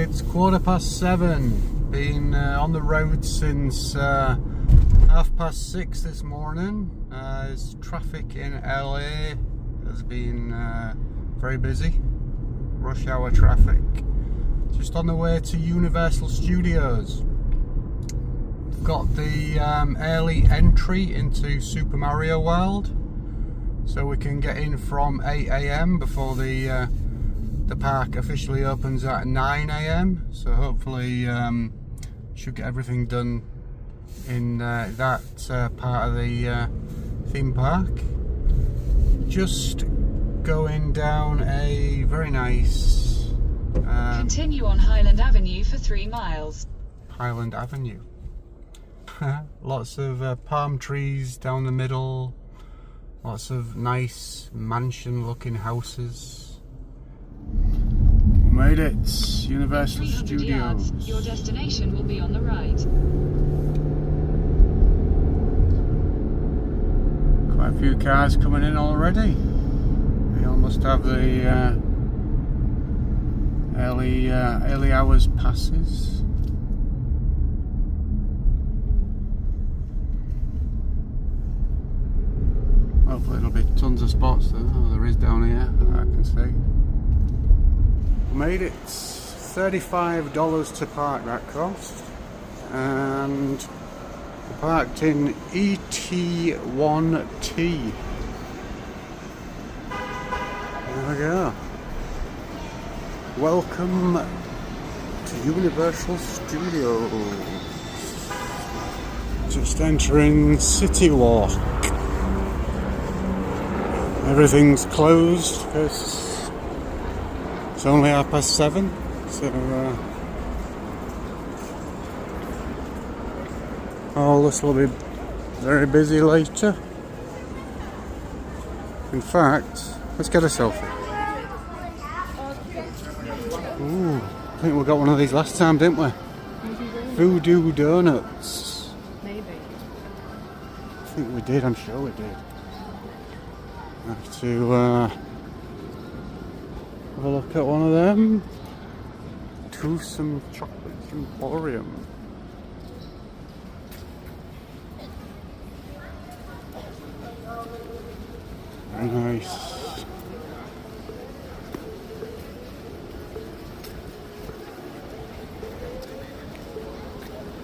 It's 7:15. Been on the road since 6:30 this morning. Traffic in LA has been very busy. Rush hour traffic. Just on the way to Universal Studios. We've got the early entry into Super Mario World, so we can get in from 8 AM before the park officially opens at 9 AM. So hopefully should get everything done in that part of the theme park. Just going down a very nice continue on Highland Avenue for 3 miles. Highland Avenue. Lots of palm trees down the middle, lots of nice mansion looking houses. Made it, Universal 300 Studios. yards, your destination will be on the right. Quite a few cars coming in already. They almost have the early hours passes. Hopefully there'll be tons of spots though. Oh, there is down here, I can see. Made it. $35 to park, that cost. And parked in ET1T. There we go. Welcome to Universal Studios. Just entering City Walk. Everything's closed because it's only 7:30, so all this will be very busy later. In fact, let's get a selfie. Ooh, I think we got one of these last time, didn't we? Voodoo Donuts. Maybe. I think we did, I'm sure we did. Have to have a look at one of them. To some chocolate emporium. Very nice.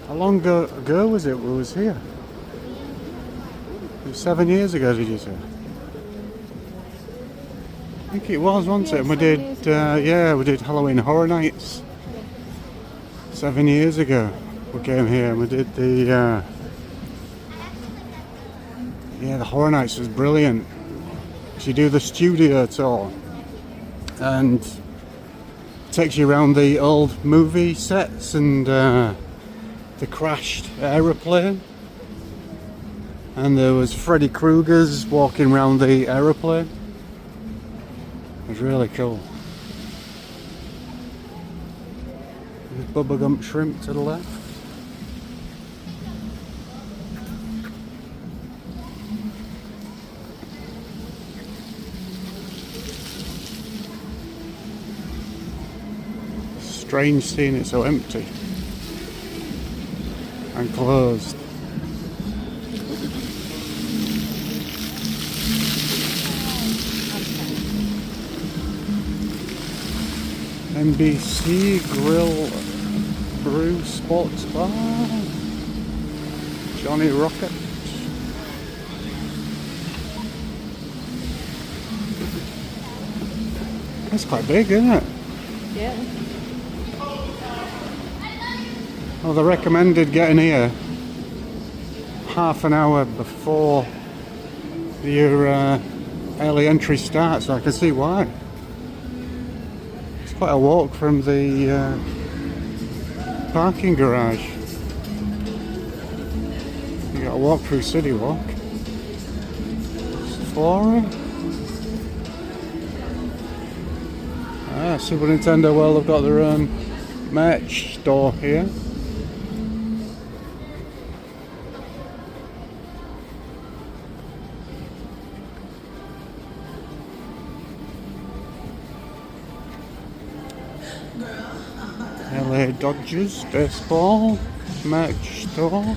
How long ago was it we was here? It was 7 years ago, did you say? I think it was, wasn't it? And we did, we did Halloween Horror Nights 7 years ago. We came here and we did the Horror Nights was brilliant. You do the studio tour and takes you around the old movie sets and the crashed aeroplane. And there was Freddy Krueger's walking around the aeroplane. It was really cool. There's Bubba Gump Shrimp to the left. Strange seeing it so empty and closed. NBC Grill Brew Sports Bar. Johnny Rocket. That's quite big, isn't it? Yeah. Well, they recommended getting here half an hour before your early entry starts, so I can see why. It's quite a walk from the parking garage. You got to walk through City Walk. Sephora. Super Nintendo World have got their own merch store here. LA Dodgers baseball merch store.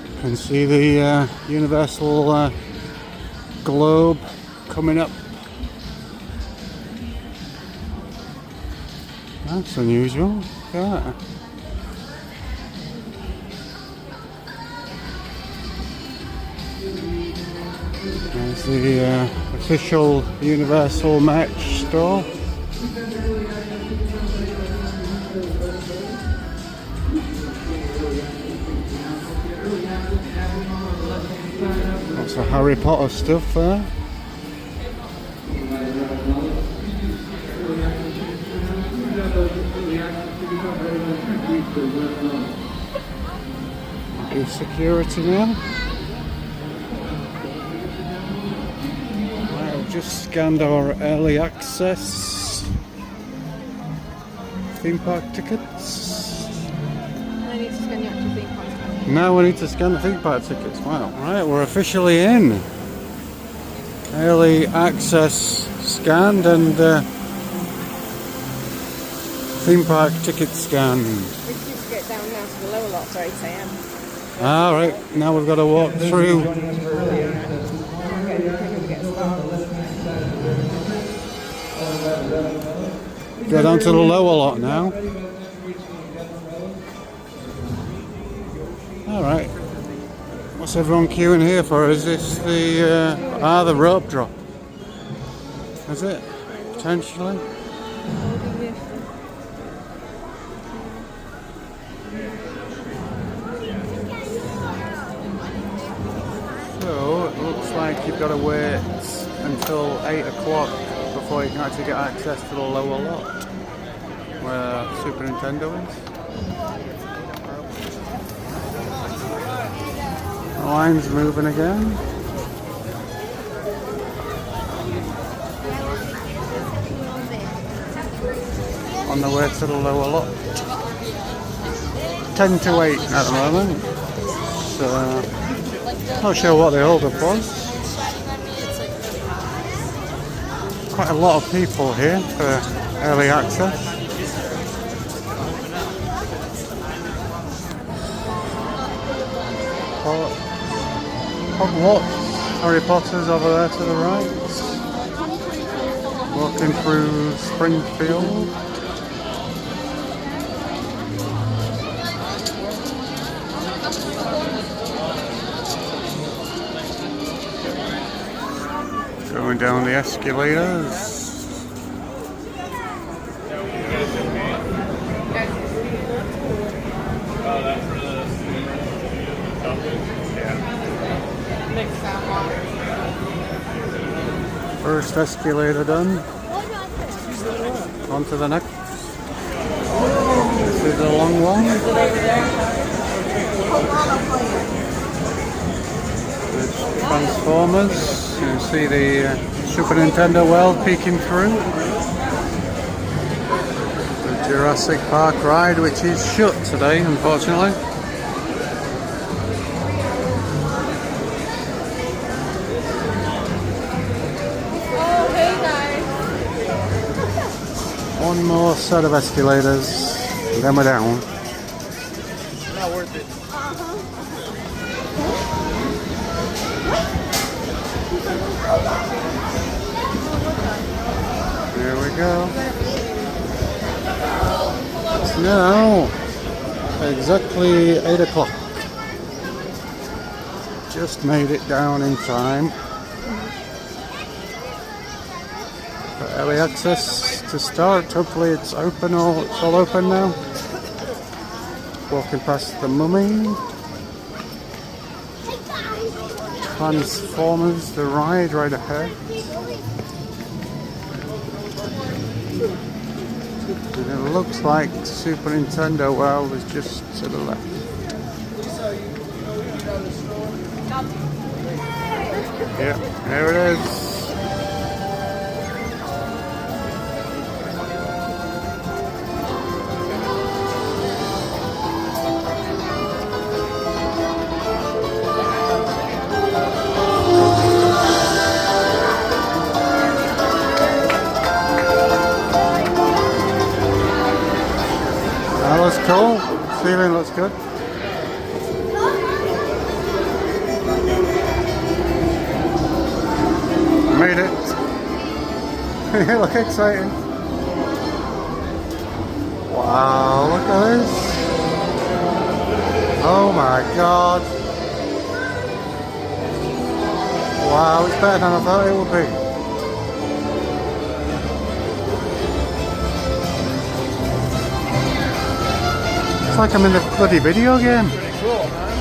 You can see the Universal globe coming up. That's unusual. Yeah. There's the official Universal merch store. Lots of Harry Potter stuff there. Do security now. I've just scanned our early access theme park tickets. I need to scan the actual theme park tickets. Now we need to scan the theme park tickets. Wow. Right, we're officially in. Early access scanned and theme park ticket scan. We need to get down now to the lower lots at 8 AM. Alright, now we've got to walk through. Go down to the lower lot now. Alright. What's everyone queuing here for? Is this the rope drop? Is it? Potentially? So it looks like you've got to wait until 8 o'clock before you can actually get access to the lower lot where Super Nintendo is. The line's moving again. On the way to the lower lot. 10 to 8 at the moment. So not sure what the hold up was. Quite a lot of people here for early access. Hogwarts, Harry Potter's over there to the right. Walking through Springfield. Going down the escalators. First escalator done. On to the next. This is a long one. There's Transformers. You can see the Super Nintendo world peeking through. The Jurassic Park ride, which is shut today, unfortunately. One more set of escalators, and then we're down. Not worth it. There we go. It's now exactly 8 o'clock. Just made it down in time. For early access to start. Hopefully it's open or it's all open now. Walking past the Mummy. Transformers, the ride right ahead. And it looks like Super Nintendo World is just to the left. Yeah, there it is. cool. Ceiling looks good. Made it. Look exciting. Wow, look at this. Oh my god. Wow, it's better than I thought it would be. It's like I'm in the bloody video game. Pretty cool, man.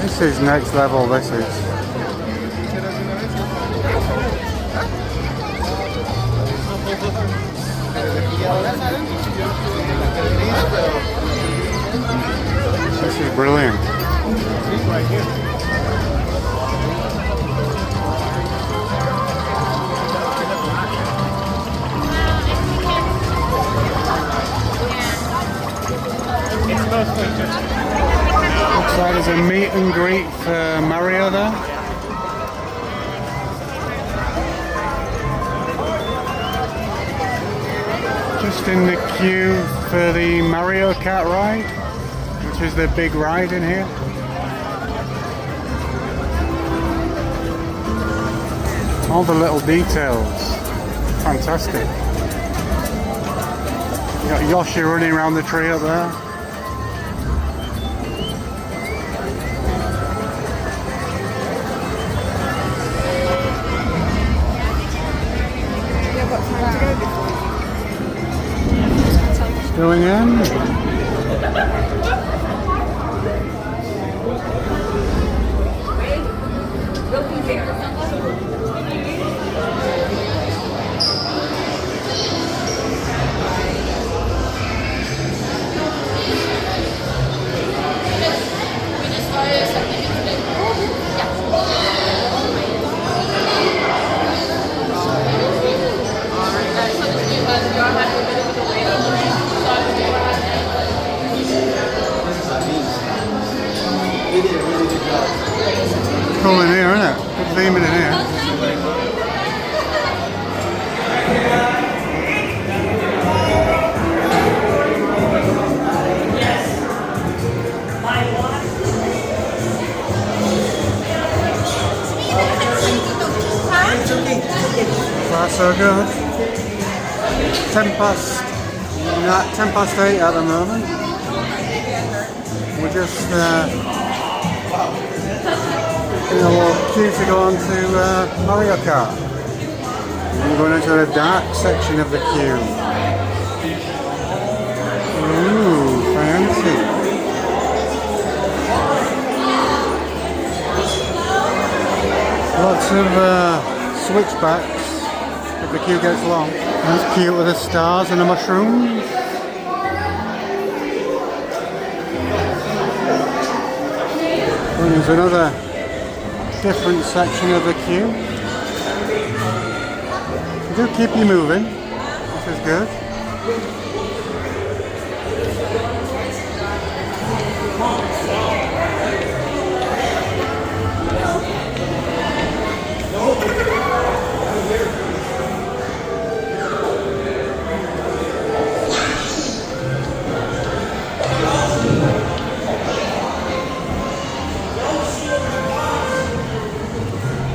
This is next level, this is. This is brilliant. Looks like there's a meet and greet for Mario there. Just in the queue for the Mario Kart ride, which is the big ride in here. All the little details, fantastic. You got Yoshi running around the tree up there. Going in. Cool in here, isn't it? Good theming in here. That's so good. 10 past 8 at the moment. We're just in a little queue to go on to Mario Kart. We're going into the dark section of the queue. Ooh, fancy. Lots of switchbacks if the queue gets long. That's cute with the stars and the mushrooms. And there's another different section of the queue. Do keep you moving, which is good.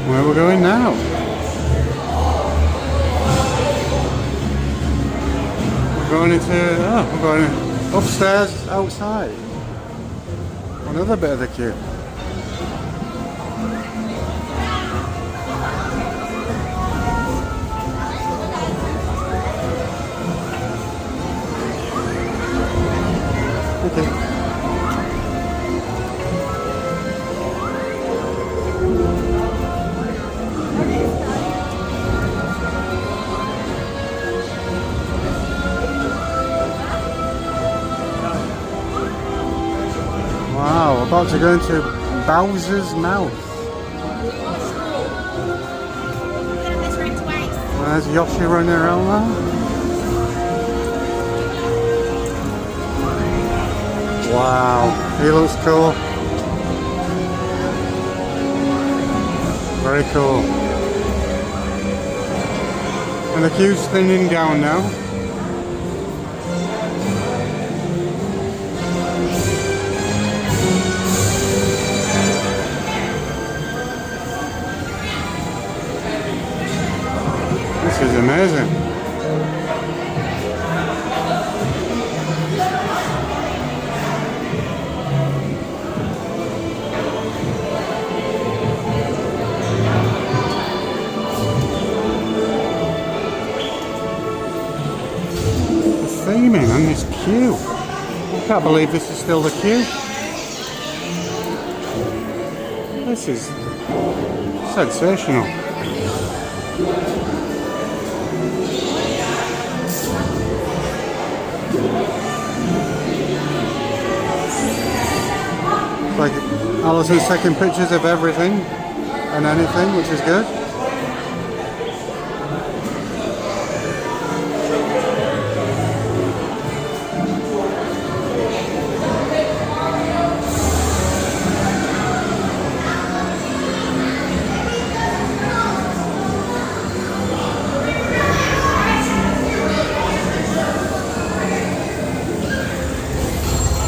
Where we're going now? We're going into, we're going upstairs outside. Another bit of the queue. Okay. Wow, we're about to go into Bowser's mouth. There's Yoshi running around there. Wow, he looks cool. Very cool. And the queue's thinning down now. This is amazing. Theming on this queue. I can't believe this is still the queue. This is sensational. Like Alison's taking pictures of everything and anything, which is good.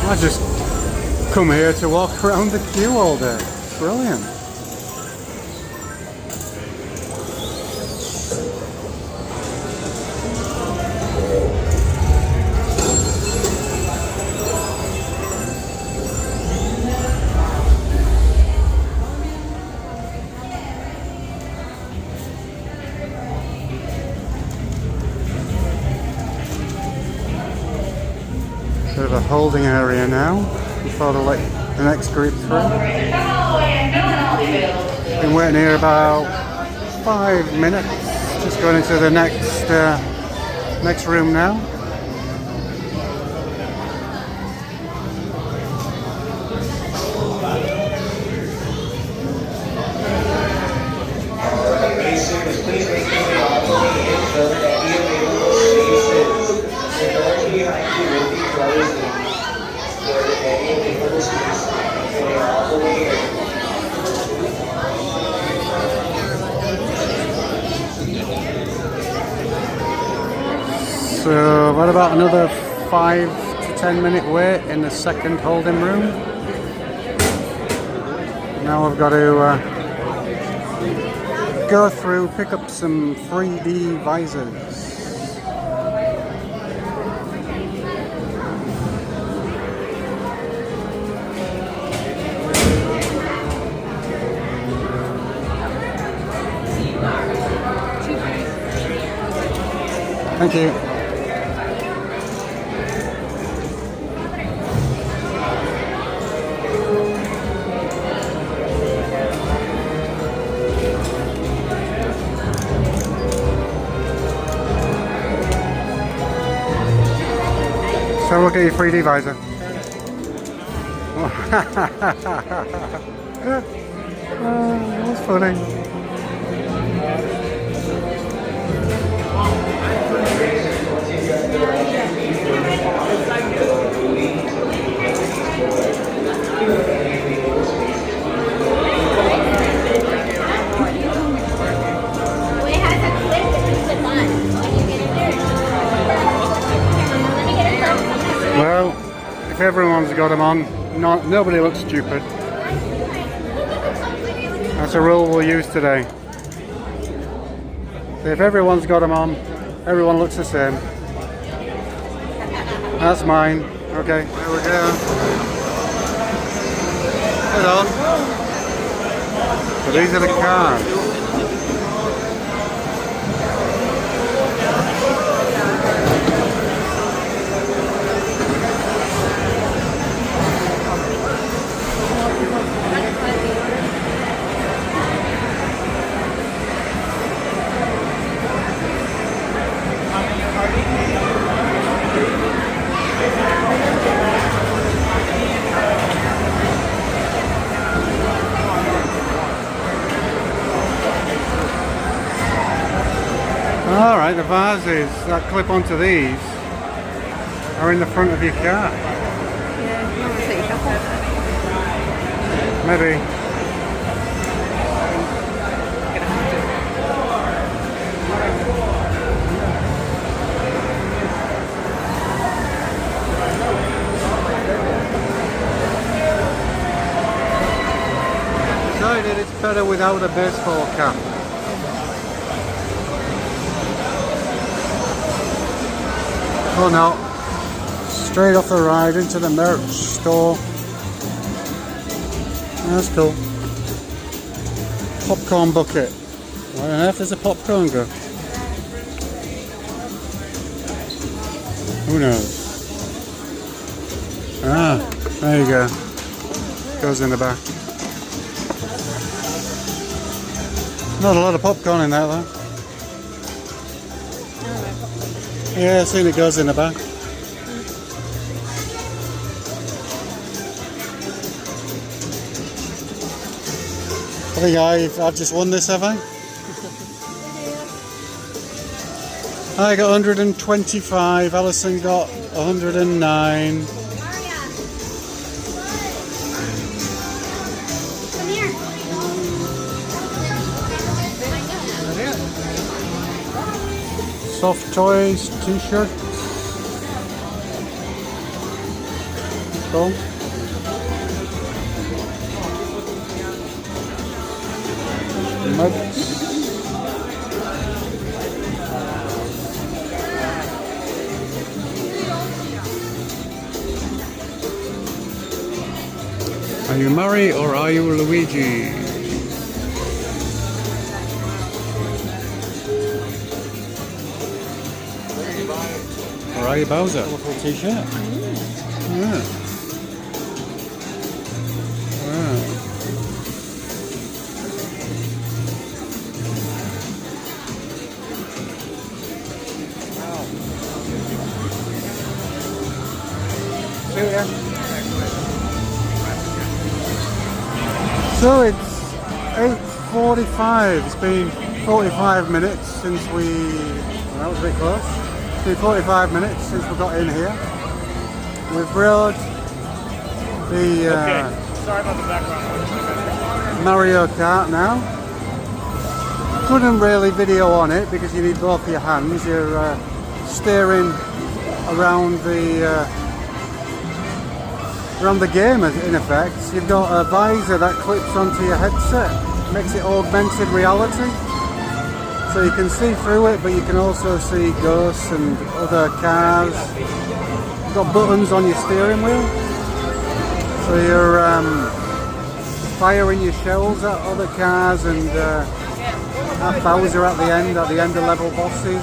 I just come here to walk around the queue all day. Brilliant. Sort of a holding area now before the next group through. Been waiting here about 5 minutes. Just going into the next room now. Please make sure you all the way in so that any available spaces. The door behind you will be closing. So that any available spaces can all the way in. So what about another 5 to 10 minute wait in the second holding room? Now I've got to go through, pick up some 3D visors. Thank you. So look at your 3D visor. Oh, that's funny. Well, if everyone's got them on, nobody looks stupid. That's a rule we'll use today. So if everyone's got them on, everyone looks the same. That's mine. Okay, there we go. Head on. So these are the cars. Alright, the vases that clip onto these are in the front of your car. Yeah, Maybe. Decided it's better without a baseball cap. Oh no. Straight off the ride into the merch store. That's cool. Popcorn bucket. Where on earth does a popcorn go? Who knows? Ah, there you go. Goes in the back. Not a lot of popcorn in there though. Yeah, I've seen it goes in the back. I think I've just won this, have I? I got 125, Alison got 109. Soft toys, t-shirts. Cool. Mugs. Are you Murray or are you Luigi? Or are you Bowser? Colourful t-shirt. Yeah. Wow. So it's 8:45. It's been 45 minutes since we. Well, that was a bit close. It's been 45 minutes since we got in here. We've rode the Sorry about the background. Mario Kart now. Couldn't really video on it because you need both your hands. You're steering around the game in effect. You've got a visor that clips onto your headset, makes it augmented reality. So you can see through it, but you can also see ghosts and other cars. You've got buttons on your steering wheel. So you're firing your shells at other cars and have Bowser at the end of level bosses.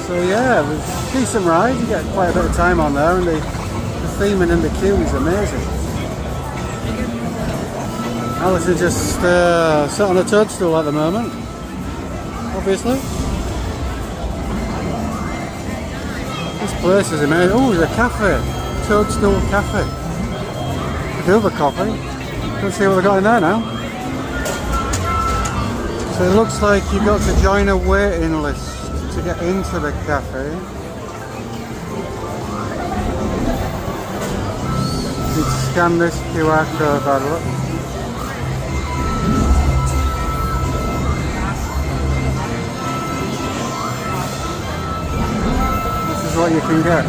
So yeah, it was a decent ride. You get quite a bit of time on there, and the theming and the queue is amazing. Alison just sat on a toadstool at the moment, obviously. This place is amazing. Oh, there's a cafe, Toadstool Cafe. Could do with a coffee. Let's see what they've got in there now. So it looks like you've got to join a waiting list to get into the cafe. You can scan this QR code by the look. This is what you can get.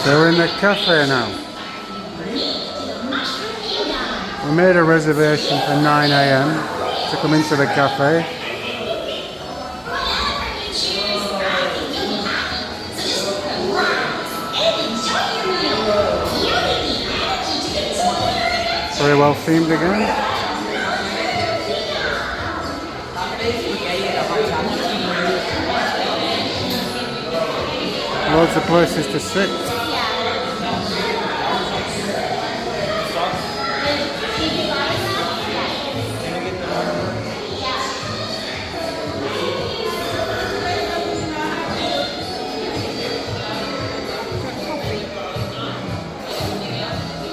So we're in the cafe now. We made a reservation for 9 AM to come into the cafe. Very well themed again. Loads of places to sit.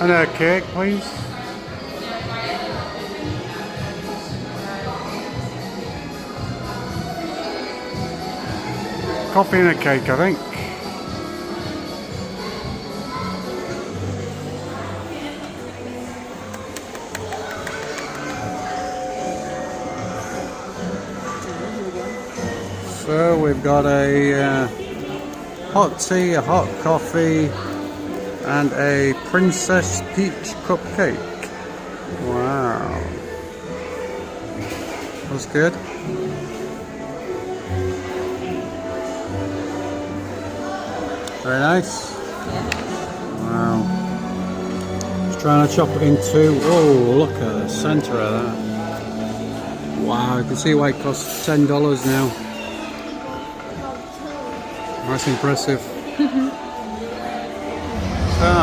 And a cake, please. Coffee and a cake, I think. So we've got a hot tea, a hot coffee, and a Princess Peach cupcake. Wow. That's good. Very nice. Wow. Just trying to chop it in two. Oh, look at the centre of that. Wow, you can see why it costs $10 now. That's impressive. So,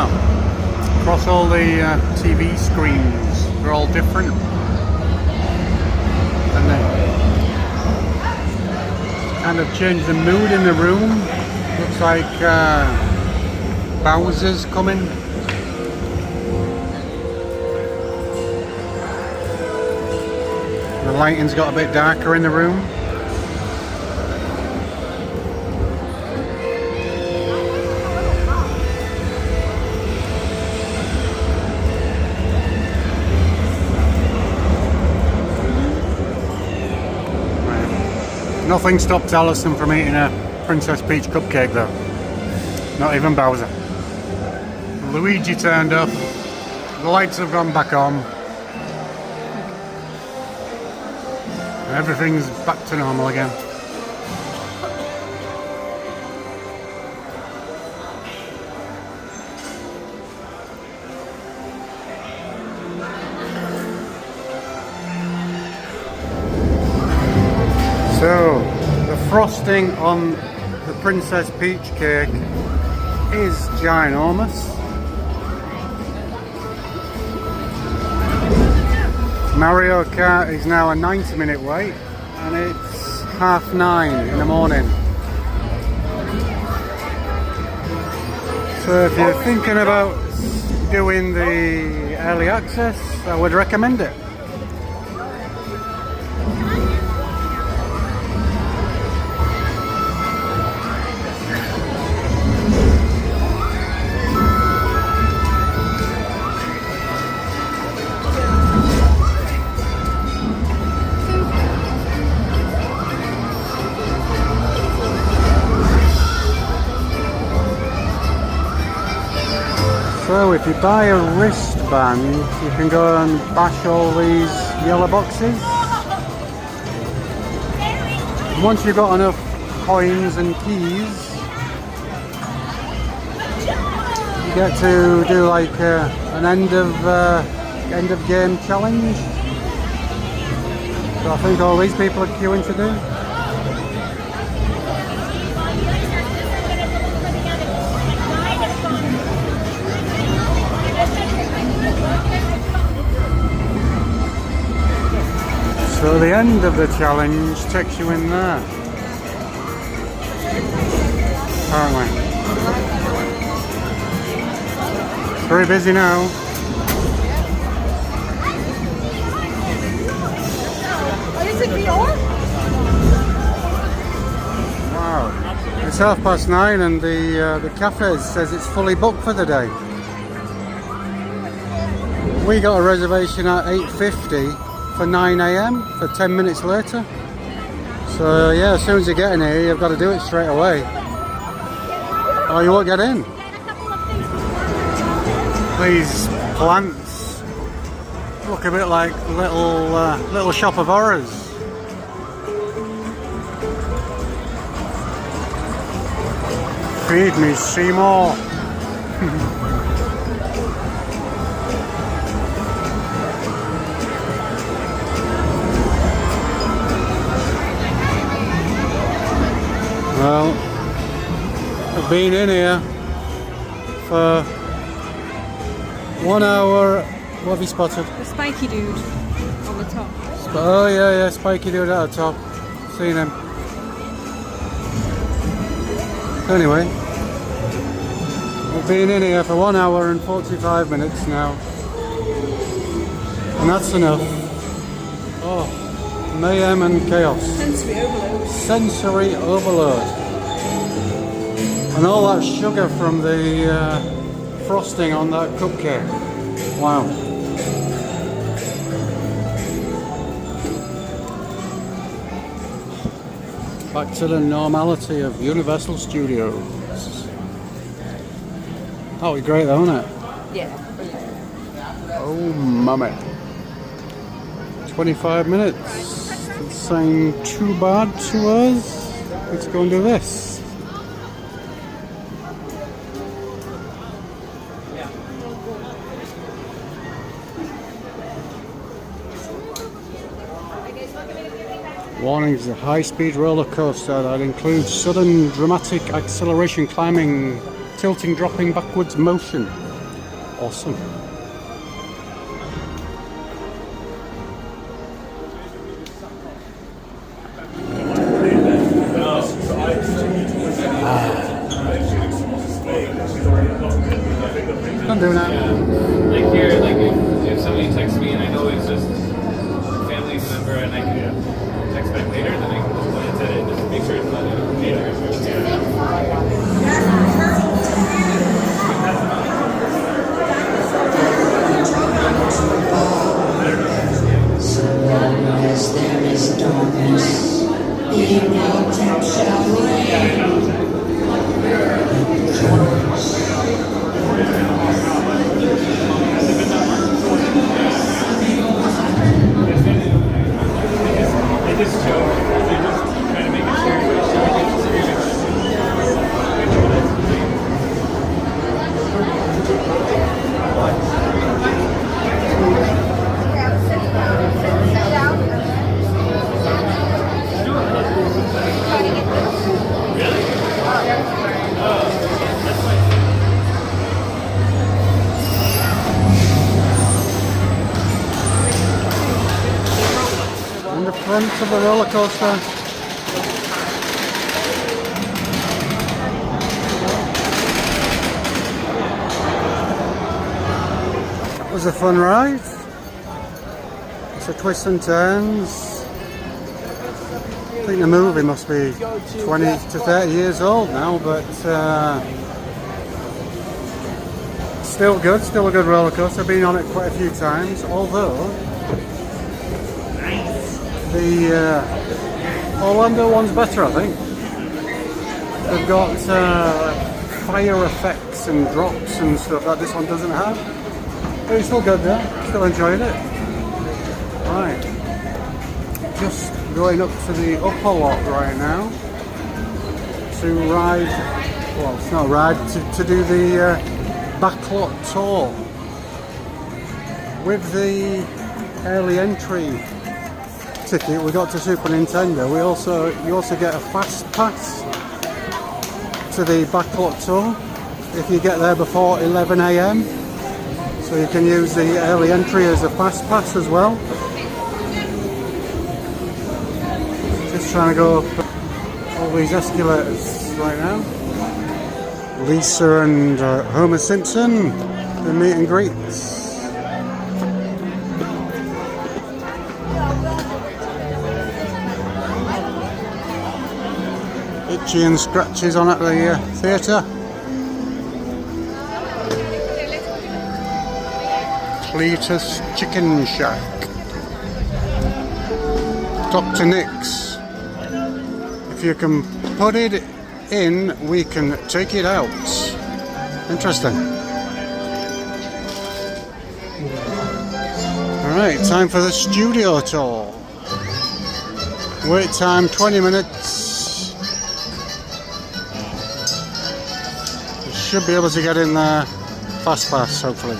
across all the TV screens, they're all different. And they kind of change the mood in the room. Looks like Bowser's coming. The lighting's got a bit darker in the room. Nothing stopped Alison from eating a Princess Peach cupcake though. Not even Bowser. Luigi turned up. The lights have gone back on. Everything's back to normal again. So, the frosting on the Princess Peach cake is ginormous. Mario Kart is now a 90-minute wait and it's 9:30 in the morning. So if you're thinking about doing the early access, I would recommend it. So if you buy a wristband, you can go and bash all these yellow boxes. Once you've got enough coins and keys, you get to do like an end of game challenge. So I think all these people are queuing to do. So the end of the challenge takes you in there. Apparently. It's very busy now. Wow. It's 9:30 and the cafe says it's fully booked for the day. We got a reservation at 8:50. For 9 AM for 10 minutes later. So yeah, as soon as you get in here, you've got to do it straight away, or you won't get in. These plants look a bit like little shop of horrors. Feed me, Seymour. Well, I've been in here for 1 hour. What have you spotted? The spiky dude on the top. Oh yeah, spiky dude at the top. Seen him. Anyway, We've been in here for 1 hour and 45 minutes now. And that's enough. Oh, mayhem and chaos. Sensory overload. Sensory overload. And all that sugar from the frosting on that cupcake. Wow. Back to the normality of Universal Studios. That was great though, wasn't it? Yeah, brilliant. Oh, mummy. 25 minutes. Doesn't seem too bad to us. Let's go and do this. Warnings, a high-speed roller coaster that includes sudden dramatic acceleration, climbing, tilting, dropping, backwards motion. Awesome. Don't do that. Like here, like if somebody texts me and I know it's just a family member and I can text back later, then I can just glance at it and just make sure it's not a computer. So long as there is darkness, evening shall reign. They just joke. They just try to make it serious. In the front of the roller coaster. That was a fun ride. It's a twists and turns. I think the movie must be 20 to 30 years old now, but still good, still a good roller coaster. I've been on it quite a few times, although the Orlando one's better, I think. They've got fire effects and drops and stuff that this one doesn't have. But it's still good though, still enjoying it. Right, just going up to the upper lot right now to ride, well it's not a ride, to do the backlot tour with the early entry ticket. We got to Super Nintendo. You also get a fast pass to the backlot tour if you get there before 11 AM. So you can use the early entry as a fast pass as well. Just trying to go up all these escalators right now. Lisa and Homer Simpson, the meet and greets. Itchy and scratches on at the theatre. Cletus Chicken Shack. Dr. Nick's. If you can put it in, we can take it out. Interesting. Alright, time for the studio tour. Wait time 20 minutes. Should be able to get in there fast pass, hopefully.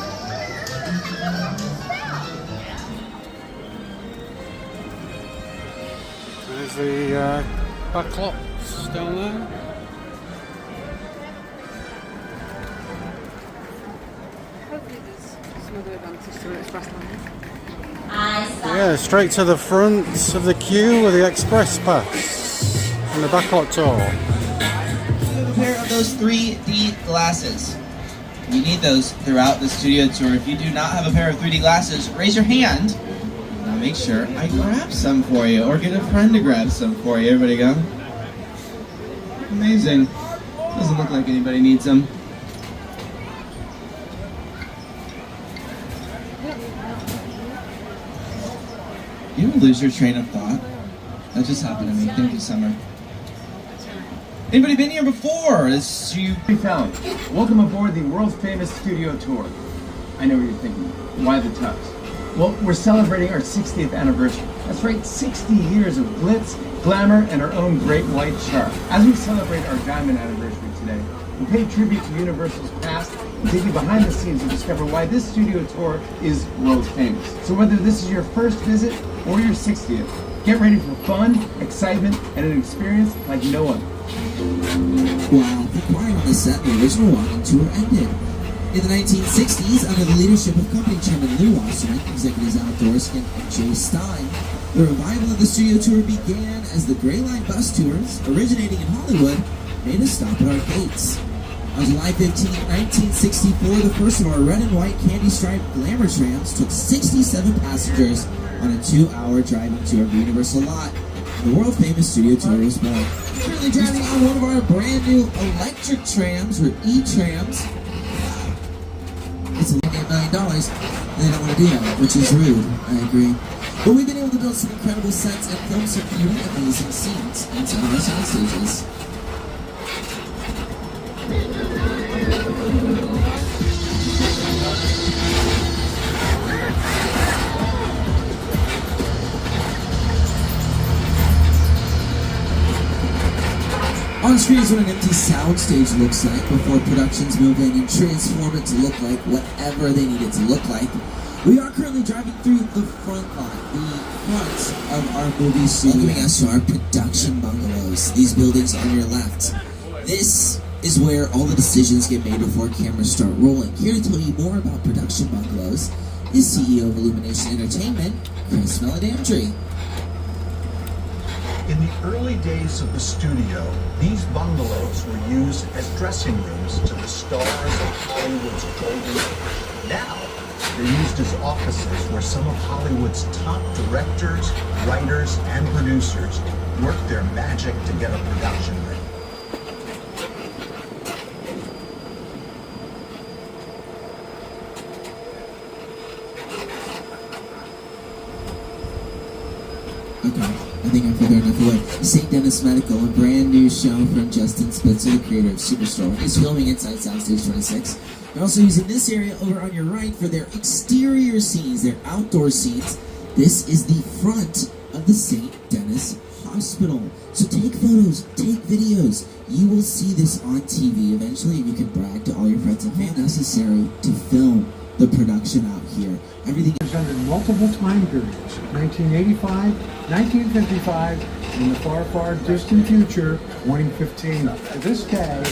There's the backlots down there. Hopefully there's some other advantage to an express line. Yeah, straight to the front of the queue with the express pass and the backlot tour. A pair of those 3D glasses. You need those throughout the studio tour. If you do not have a pair of 3D glasses, raise your hand. I'll make sure I grab some for you, or get a friend to grab some for you. Everybody go. Amazing. Doesn't look like anybody needs them. You ever lose your train of thought? That just happened to me. Thank you, Summer. Anybody been here before? This you found. Welcome aboard the world's famous studio tour. I know what you're thinking. Why the tux? Well, we're celebrating our 60th anniversary. That's right, 60 years of glitz, glamour, and our own great white shark. As we celebrate our diamond anniversary today, we'll pay tribute to Universal's past and take you behind the scenes to discover why this studio tour is world famous. So whether this is your first visit or your 60th, get ready for fun, excitement, and an experience like no other. While the quiet on the set, the original walking tour ended. In the 1960s, under the leadership of company chairman Lou Wasserman, executives Al Dorskin and Jay Stein, the revival of the studio tour began as the Gray Line bus tours, originating in Hollywood, made a stop at our gates. On July 15, 1964, the first of our red and white candy-striped glamour trams took 67 passengers on a 2-hour driving tour of the Universal lot. The world-famous studio tour was born. Currently driving on one of our brand new electric trams, or E-trams. It's $8 million. They don't want to do that, which is rude. I agree. But we've been able to build some incredible sets and film some really amazing scenes inside our sound stages. On screen is what an empty soundstage looks like before productions move in and transform it to look like whatever they need it to look like. We are currently driving through the front lot, the front of our movie studio. Welcoming us to our production bungalows, these buildings on your left. This is where all the decisions get made before cameras start rolling. Here to tell you more about production bungalows is CEO of Illumination Entertainment, Chris Meledandri. In the early days of the studio, these bungalows were used as dressing rooms to the stars of Hollywood's golden age. Now, they're used as offices where some of Hollywood's top directors, writers, and producers work their magic to get a production ready. Okay, I think I'm further enough away. St. Dennis Medical, a brand new show from Justin Spitzer, the creator of Superstore, is filming inside Soundstage 26. They're also using this area over on your right for their exterior scenes, their outdoor scenes. This is the front of the St. Dennis Hospital. So take photos, take videos. You will see this on TV eventually, and you can brag to all your friends and family. Necessary to film the production out here. Everything presented multiple time periods, 1985, 1955, and in the far, far distant future, 2015. To this day,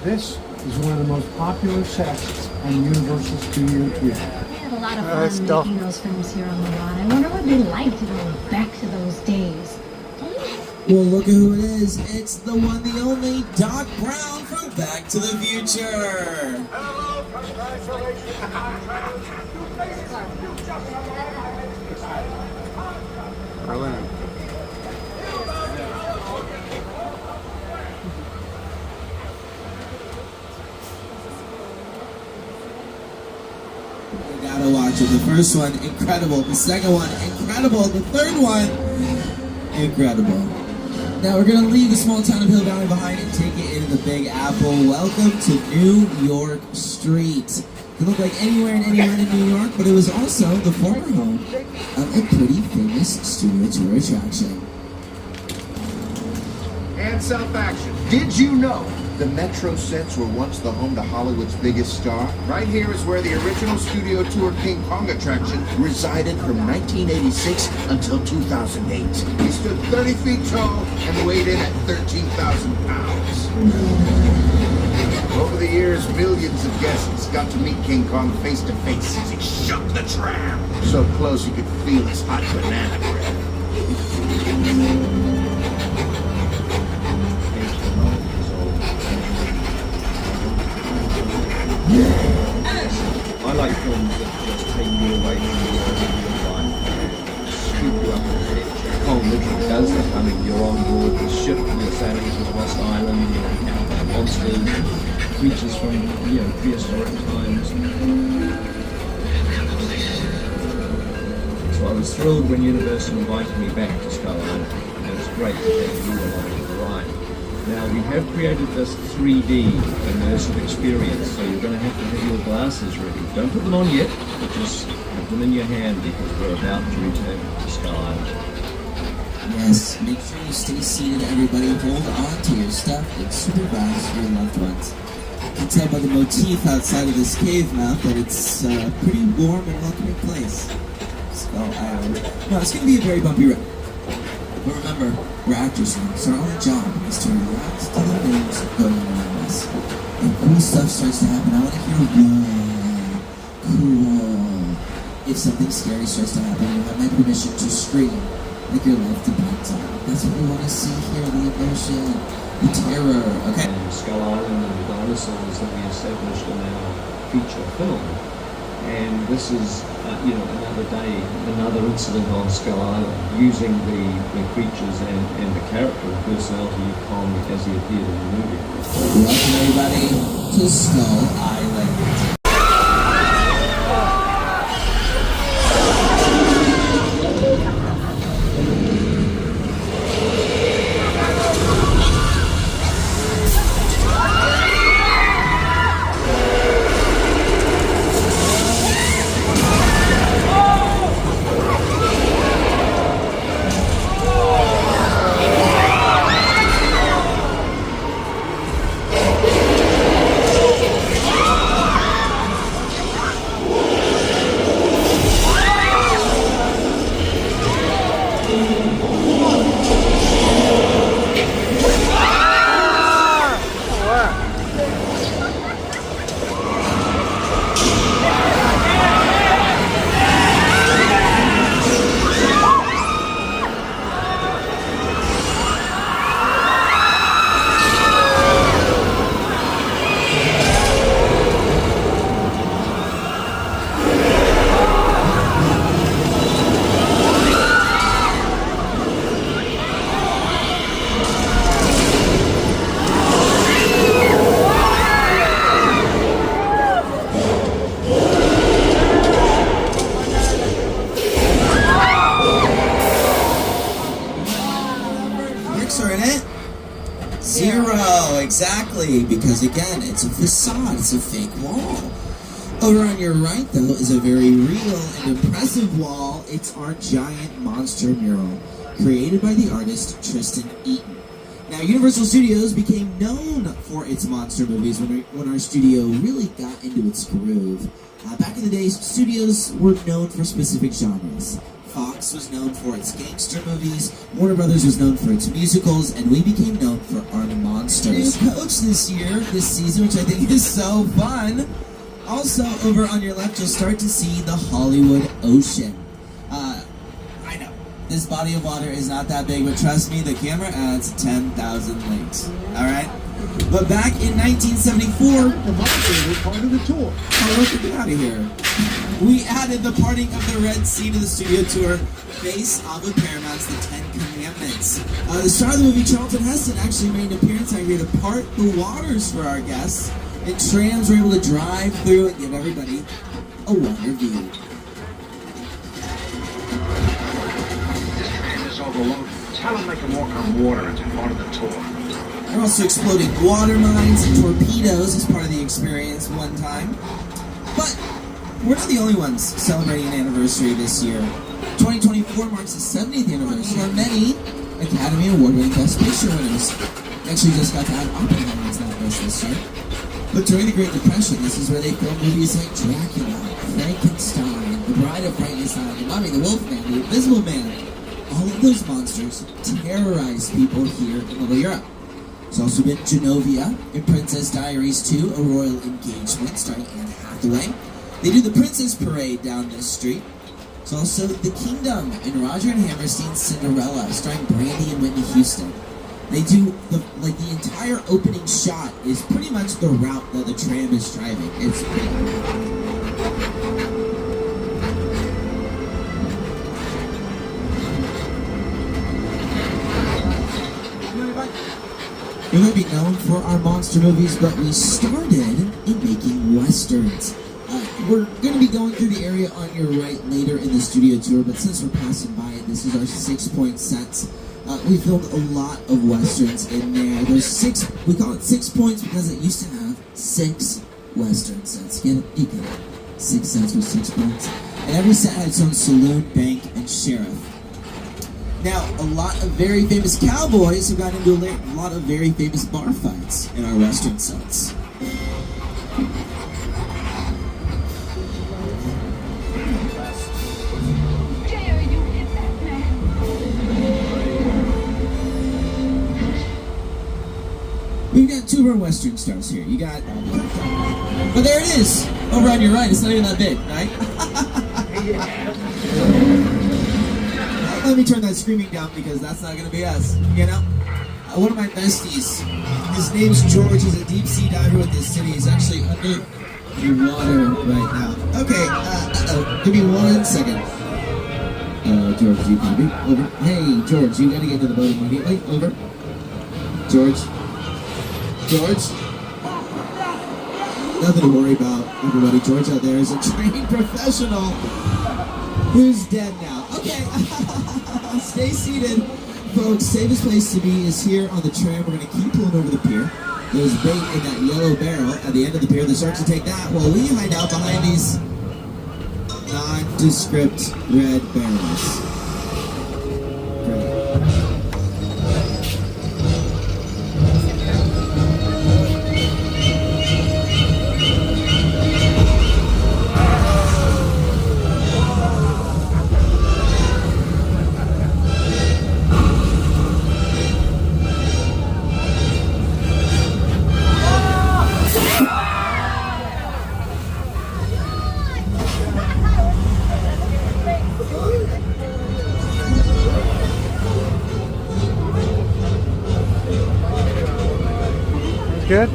this is one of the most popular sets on Universal Studio Theater. We had a lot of fun making those films here on the lot. I wonder what it'd be like to go back to those days. Well, look at who it is. It's the one, the only Doc Brown from Back to the Future. Hello, congratulations. Brilliant. You gotta watch it. The first one, incredible. The second one, incredible. The third one, incredible. Now we're gonna leave the small town of Hill Valley behind and take it into the Big Apple. Welcome to New York Street. It looked like anywhere and anywhere in New York, but it was also the former home of a pretty famous studio tour attraction. And self-action. Did you know the Metro sets were once the home to Hollywood's biggest star? Right here is where the original studio tour King Kong attraction resided from 1986 until 2008. He stood 30 feet tall and weighed in at 13,000 pounds. Over the years, millions of guests got to meet King Kong face to face as he shook the tram. So close you could feel his hot banana breath. Yeah. as they're coming, you're on board the ship, you're sailing to Lost Island, you encounter monsters, creatures from, prehistoric times. So I was thrilled when Universal invited me back to Skull Island, and it's great to have you along for the ride. Now, we have created this 3D immersive experience, so you're going to have your glasses ready. Don't put them on yet, but just have them in your hand because we're about to return to Skull Island. Yes, make sure you stay seated, everybody. Hold on to your stuff and supervise your loved ones. You can tell by the motif outside of this cave mouth that it's a pretty warm and welcoming place. Skull Island. No, it's going to be a very bumpy ride. But remember, we're actors now, so our only job is to relax to the news going around us. And cool stuff starts to happen. I want to hear whoa, cool. If something scary starts to happen, you have my permission to scream like your life depends on it. That's what we want to see here, the emotion, the terror, okay? And Skull Island and the dinosaurs that we established in our feature film. And this is, another day, another incident on Skull Island, using the creatures and the character and personality of Kong as he appeared in the movie. Welcome everybody to Skull Island. Exactly, because again, it's a facade, it's a fake wall. Over on your right, though, is a very real and impressive wall. It's our giant monster mural, created by the artist Tristan Eaton. Now, Universal Studios became known for its monster movies when our studio really got into its groove. Back in the days, studios were known for specific genres. Fox was known for its gangster movies, Warner Brothers was known for its musicals, and we became known for our monsters. New coach this season, which I think is so fun. Also, over on your left, you'll start to see the Hollywood Ocean. I know, this body of water is not that big, but trust me, the camera adds 10,000 links. Alright? But back in 1974, the monster was part of the tour. Oh, look, get out of here. We added the parting of the Red Sea to the studio tour based off of Paramount's The Ten Commandments. The star of the movie, Charlton Heston, actually made an appearance out here to part the waters for our guests, and trams were able to drive through and give everybody a water view. This man is overloaded. Tell him they can walk on water. It's part of the tour. They're also exploding water mines and torpedoes as part of the experience one time. But we're not the only ones celebrating an anniversary this year. 2024 marks the 70th anniversary of many Academy Award-winning Best Picture winners. Actually just got to add Oppenheimer to that list this year. But during the Great Depression, this is where they filmed movies like Dracula, Frankenstein, The Bride of Frankenstein, The Mummy, The Wolfman, The Invisible Man. All of those monsters terrorized people here in Little Europe. There's also been Genovia in Princess Diaries 2, A Royal Engagement, starring Anne Hathaway. They do the Princess Parade down this street. There's also The Kingdom in Roger and Hammerstein's Cinderella, starring Brandy and Whitney Houston. They do, the entire opening shot is pretty much the route that the tram is driving. It's pretty... We might be known for our monster movies, but we started in making westerns. We're going to be going through the area on your right later in the studio tour, but since we're passing by it, this is our 6-point sets. We filmed a lot of westerns in there. There's 6, we call it 6 points because it used to have 6 western sets. Get it? You get it. 6 sets with 6 points. And every set had its own saloon, bank, and sheriff. Now, a lot of very famous cowboys have gotten into a lot of very famous bar fights in our western sets. We've got 2 of our western stars here. You got... Oh, there it is! Over on your right. It's not even that big, right? Let me turn that screaming down because that's not going to be us, you know? One of my besties, his name's George. He's a deep-sea diver with this city. He's actually under the water right now. Okay, give me 1 second. George, you can be over. Hey, George, you got to get to the boat immediately. Over. George. Nothing to worry about, everybody. George out there is a trained professional who's dead now. Okay, stay seated. Folks, safest place to be is here on the tram. We're going to keep pulling over the pier. There's bait in that yellow barrel at the end of the pier. The sharks will take that while we hide out behind these nondescript red barrels. Good.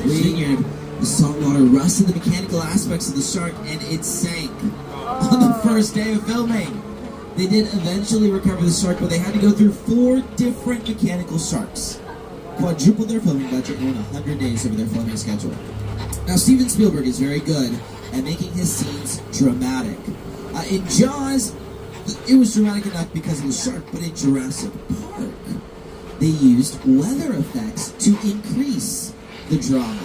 Figured the saltwater rusted the mechanical aspects of the shark and it sank on the first day of filming. They did eventually recover the shark, but they had to go through 4 different mechanical sharks. Quadrupled their filming budget in 100 days over their filming schedule. Now, Steven Spielberg is very good at making his scenes dramatic. In Jaws, it was dramatic enough because of the shark, but in Jurassic Park, they used weather effects to increase the drama.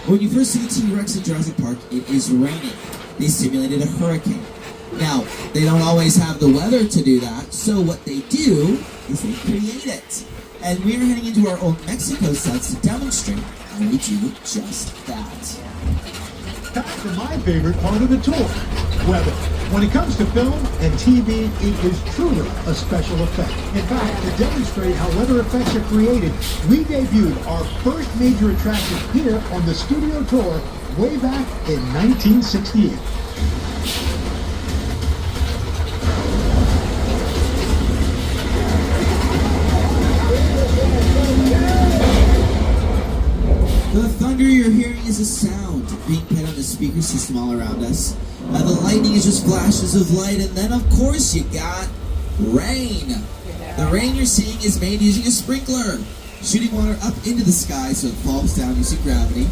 When you first see the T-Rex in Jurassic Park, it is raining. They simulated a hurricane. Now, they don't always have the weather to do that, so what they do is they create it. And we're heading into our old Mexico sets to demonstrate how we do just that. Time for my favorite part of the tour, weather. When it comes to film and TV, it is truly a special effect. In fact, to demonstrate how weather effects are created, we debuted our first major attraction here on the studio tour way back in 1968. The thunder you're hearing is a sound being put on the speaker system all around us. The lightning is just flashes of light, and then of course you got rain. The rain you're seeing is made using a sprinkler, shooting water up into the sky so it falls down using gravity.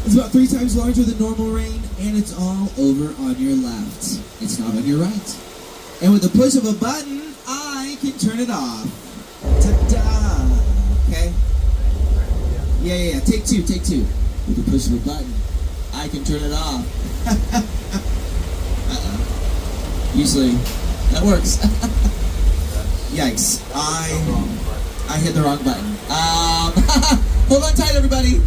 It's about 3 times larger than normal rain, and it's all over on your left. It's not on your right. And with the push of a button, I can turn it off. Ta-da! Okay? Yeah. Take two. With the push of a button, I can turn it off. Uh-oh. Usually, that works. Yikes. I hit the wrong button. Hold on tight, everybody.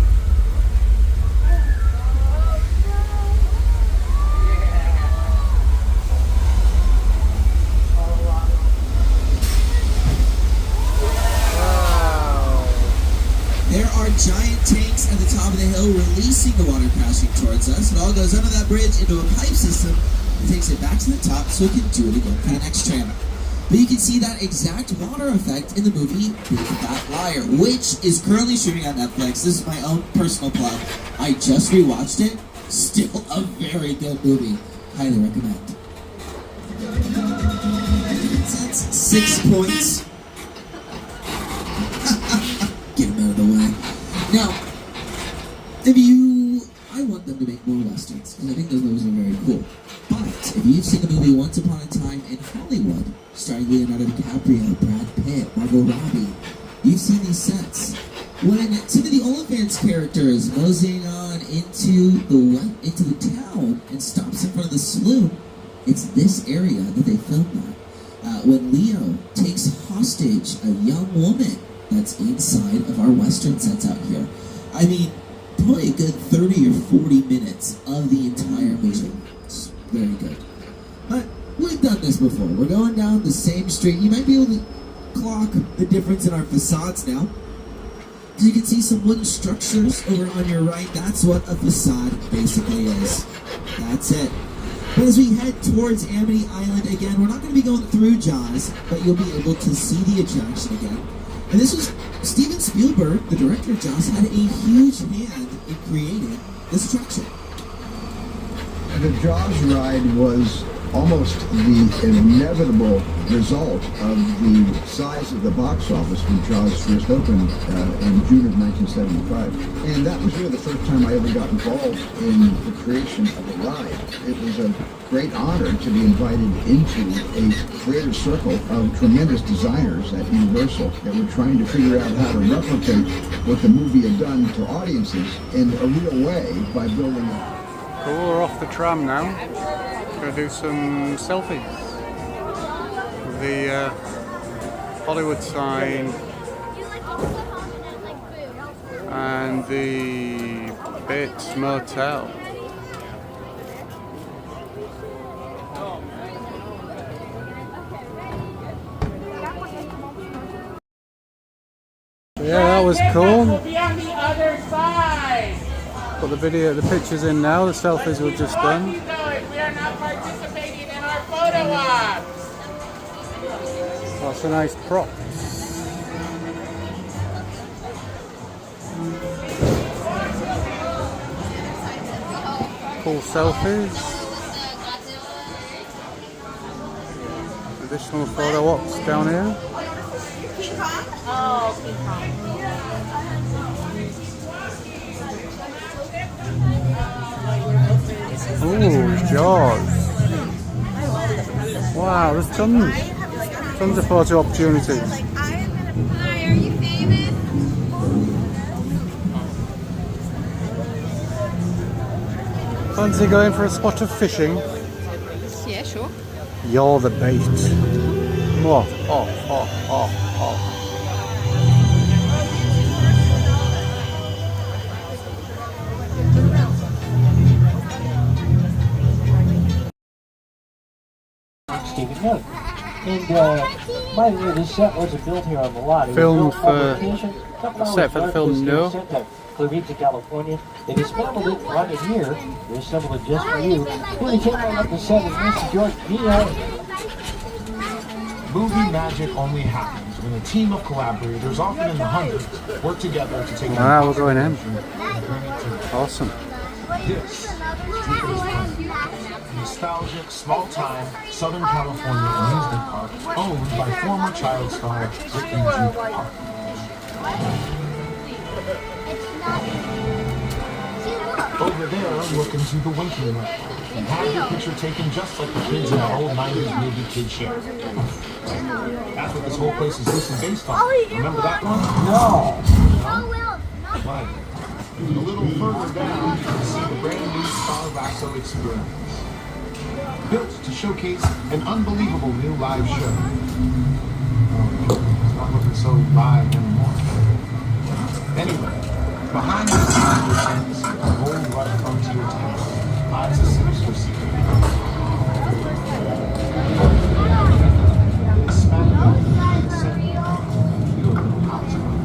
There are giant tanks at the top of the hill releasing the water crashing towards us. It all goes under that bridge into a pipe system and takes it back to the top so it can do it again for the next tram. But you can see that exact water effect in the movie Big Fat Liar, which is currently streaming on Netflix. This is my own personal plug. I just rewatched it. Still a very good movie. Highly recommend. That's 6 points. I want them to make more westerns, because I think those movies are very cool. But if you've seen the movie Once Upon a Time in Hollywood, starring Leonardo DiCaprio, Brad Pitt, Margot Robbie, you've seen these sets. When Timothy Olyphant's character is moseying on into the town and stops in front of the saloon, it's this area that they filmed that. When Leo takes hostage a young woman that's inside of our western sets out here. I mean, probably a good 30 or 40 minutes of the entire movie. It's very good. But we've done this before. We're going down the same street. You might be able to clock the difference in our facades now. You can see some wooden structures over on your right. That's what a facade basically is. That's it. But as we head towards Amity Island again, we're not going to be going through Jaws, but you'll be able to see the attraction again. And this was Steven Spielberg, the director of Jaws, had a huge hand in creating this attraction. The Jaws ride was almost the inevitable result of the size of the box office when Jaws first opened in June of 1975. And that was really the first time I ever got involved in the creation of a ride. It was a great honor to be invited into a creative circle of tremendous designers at Universal that were trying to figure out how to replicate what the movie had done to audiences in a real way by building it. Cool, we're off the tram now. Gonna do some selfies with the Hollywood sign and the Bates Motel. So yeah, that was cool. We'll be on the other side. Put the pictures in now. The selfies were just done. We are not participating in our photo op. That's a nice prop. Cool selfies. Additional photo ops down here. King Kong? Oh, King Kong. Ooh, Jaws. Wow, there's tons of photo opportunities. Hi, are you famous? Fancy going for a spot of fishing? Yeah, sure. You're the bait. Oh. Stephen Young. And by the way, this set wasn't built here on the lot. It Filmed was built on for location. a set for the film, no. Sent to Clarita, California. They dismantled it, brought it here. They assembled it just for you. When they came on up the set with Mr. George Villa. Movie magic only happens when a team of collaborators, often in the hundreds, work together to take Wow, we're going in. Awesome. This is Jupiter's Planet, a nostalgic, small-time Southern California amusement park owned by former child star Ricky Juke Park. Over there, look into the Winking Room and have your picture taken just like the kids in that old 90s movie Kid Show. That's what this whole place is loosely based on. Remember that one? No. Right. A little further down, you can see the brand new Star Vasso experience. Built to showcase an unbelievable new live show. It's not looking so live anymore. Anyway, behind the scenes you're starting to see the Gold Rush Frontier Town lies a sinister secret. It's smacked up in the center. You don't know how it's going.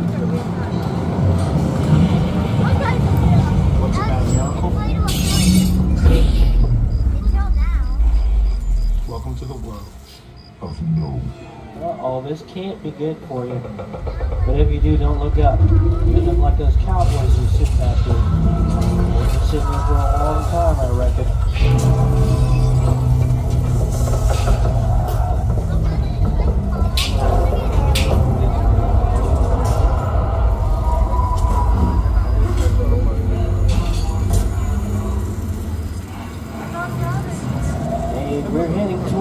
What's a bad miracle? Welcome to the world of no. Uh-oh, this can't be good for you. But if you do, don't look up. You're just like those cowboys who sit back there. They've been sitting there for a long time, I reckon.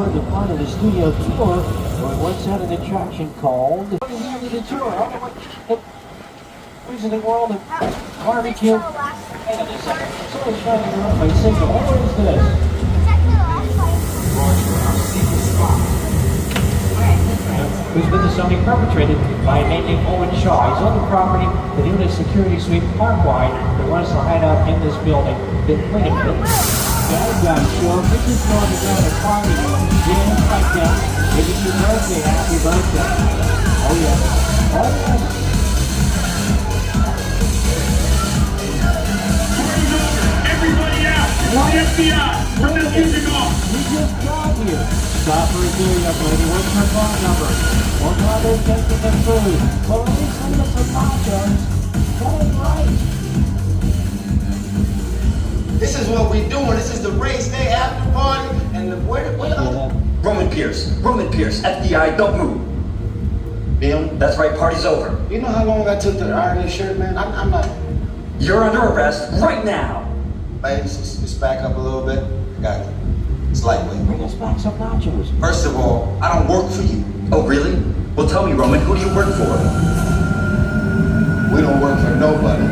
toward the front of the studio tour, we once had an attraction called the tour. Wizarding World of Barbecue. Hang on a second. Someone's trying to interrupt my signal. What is this? Whose been the something perpetrated by a man named Owen Shaw. He's on the property, the unit security suite park-wide, that wants to hide out in this building. Wait a minute. Guys, sure, this is going to go to a party. Yeah, like that. Maybe it's your birthday. Happy birthday. Oh, yeah. Oh, yeah. Everybody out! FBI! Turn the music off! We just got here. Stop for a day, young lady. What's her phone number? What are they taking the food? Well, at least send us some nachos. That ain't right. This is what we're doing. This is the race day after party. And the where Roman Pierce, FBI, don't move. Bill, that's right, party's over. You know how long I took to iron this shirt, man? I'm not. You're under arrest right now. Ladies, just back up a little bit. I got it. It's lightweight. Bring us back some nachos. First of all, I don't work for you. Oh, really? Well, tell me, Roman, who do you work for? We don't work for nobody.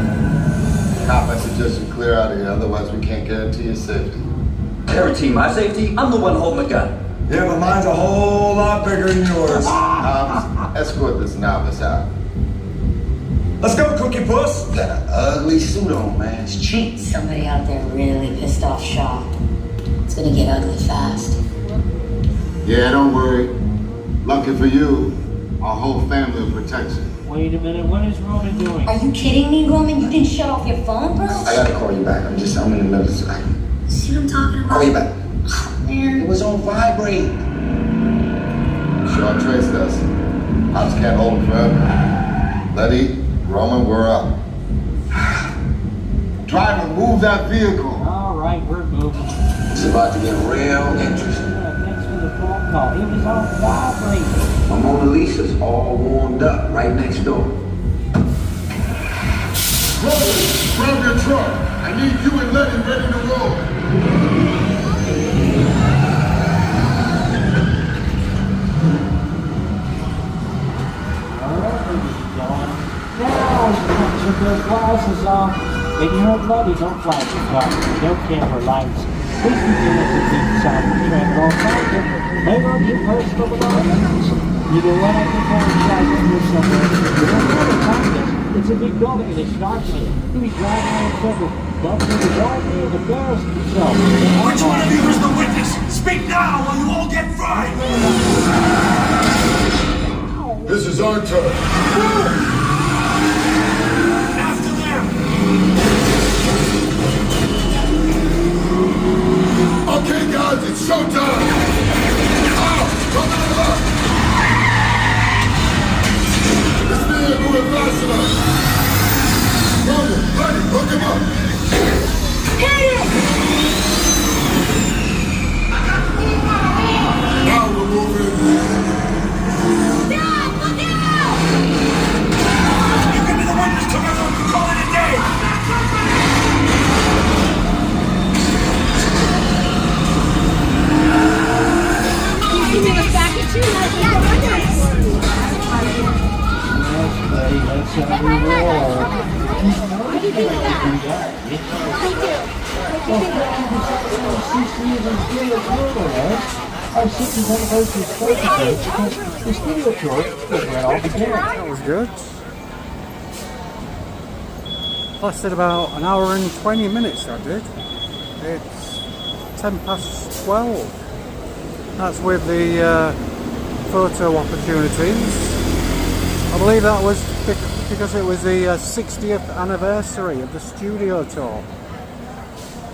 Cop, I suggest you clear out of here, otherwise we can't guarantee your safety. Guarantee my safety? I'm the one holding the gun. Yeah, but mine's a whole lot bigger than yours. Escort this novice out. Let's go, Cookie Puss. You got an ugly suit on, man. It's cheap. Somebody out there really pissed off Shaw. It's gonna get ugly fast. Yeah, don't worry. Lucky for you, our whole family will protect you. Wait a minute, what is Roman doing? Are you kidding me, Roman? You didn't shut off your phone, bro? I gotta call you back. I'm in the middle of this. See what I'm talking about? Call you back. Man. It was on vibrate. Shaw traced us. Cops can't hold him forever. Letty, Roman, we're up. Driver, move that vehicle. All right, we're moving. It's about to get real interesting. Yeah, thanks for the phone call. It was on vibrate. My Mona Lisa's all warmed up right next door. Roman, grab your truck. I need you and Letty ready to roll. Now with those glasses on, and you heard Letty, don't flash the car, no camera lights. Please begin at the deep side of the track at all times. Later on, you personal belongings. You can run up and down the side window somewhere. You don't know the time. It's a big building and it's dark in it. You'll be driving around trouble, bumping into the driveway and embarrassing yourself. Which one of you is the witness? Speak now or you all get fried! This is our turn. After them! Okay, guys, it's showtime. Come on up. It's me and moving fast enough. Roman, Letty, hook him up. Hit it! Now we're moving. Dad, look out! You give me the witness to my phone. Call it a day. You give us back at you? Yes, buddy, that's how we roll. What do you think of that? Our 60th anniversary special because the studio tour is where it all began. That was good. Lasted about an hour and 20 minutes, that did. It's 10 past 12. That's with the photo opportunities. I believe that was because it was the 60th anniversary of the studio tour.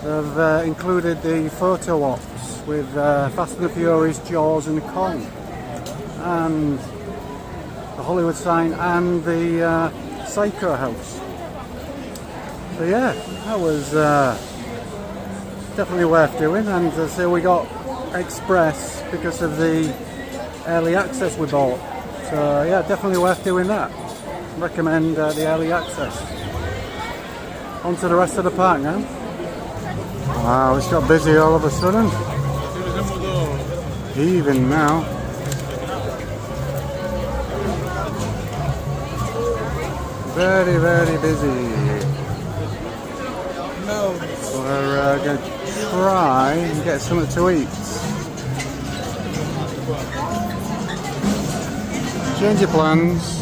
They've included the photo ops with Fast and the Furious, Jaws and Kong, and the Hollywood sign and the Psycho house. So yeah, that was definitely worth doing, and so we got Express because of the early access we bought. So yeah, definitely worth doing that. Recommend the early access. On to the rest of the park now. Wow, it's got busy all of a sudden. heaving now. Very, very busy. We're going to try and get something to eat. Change of plans.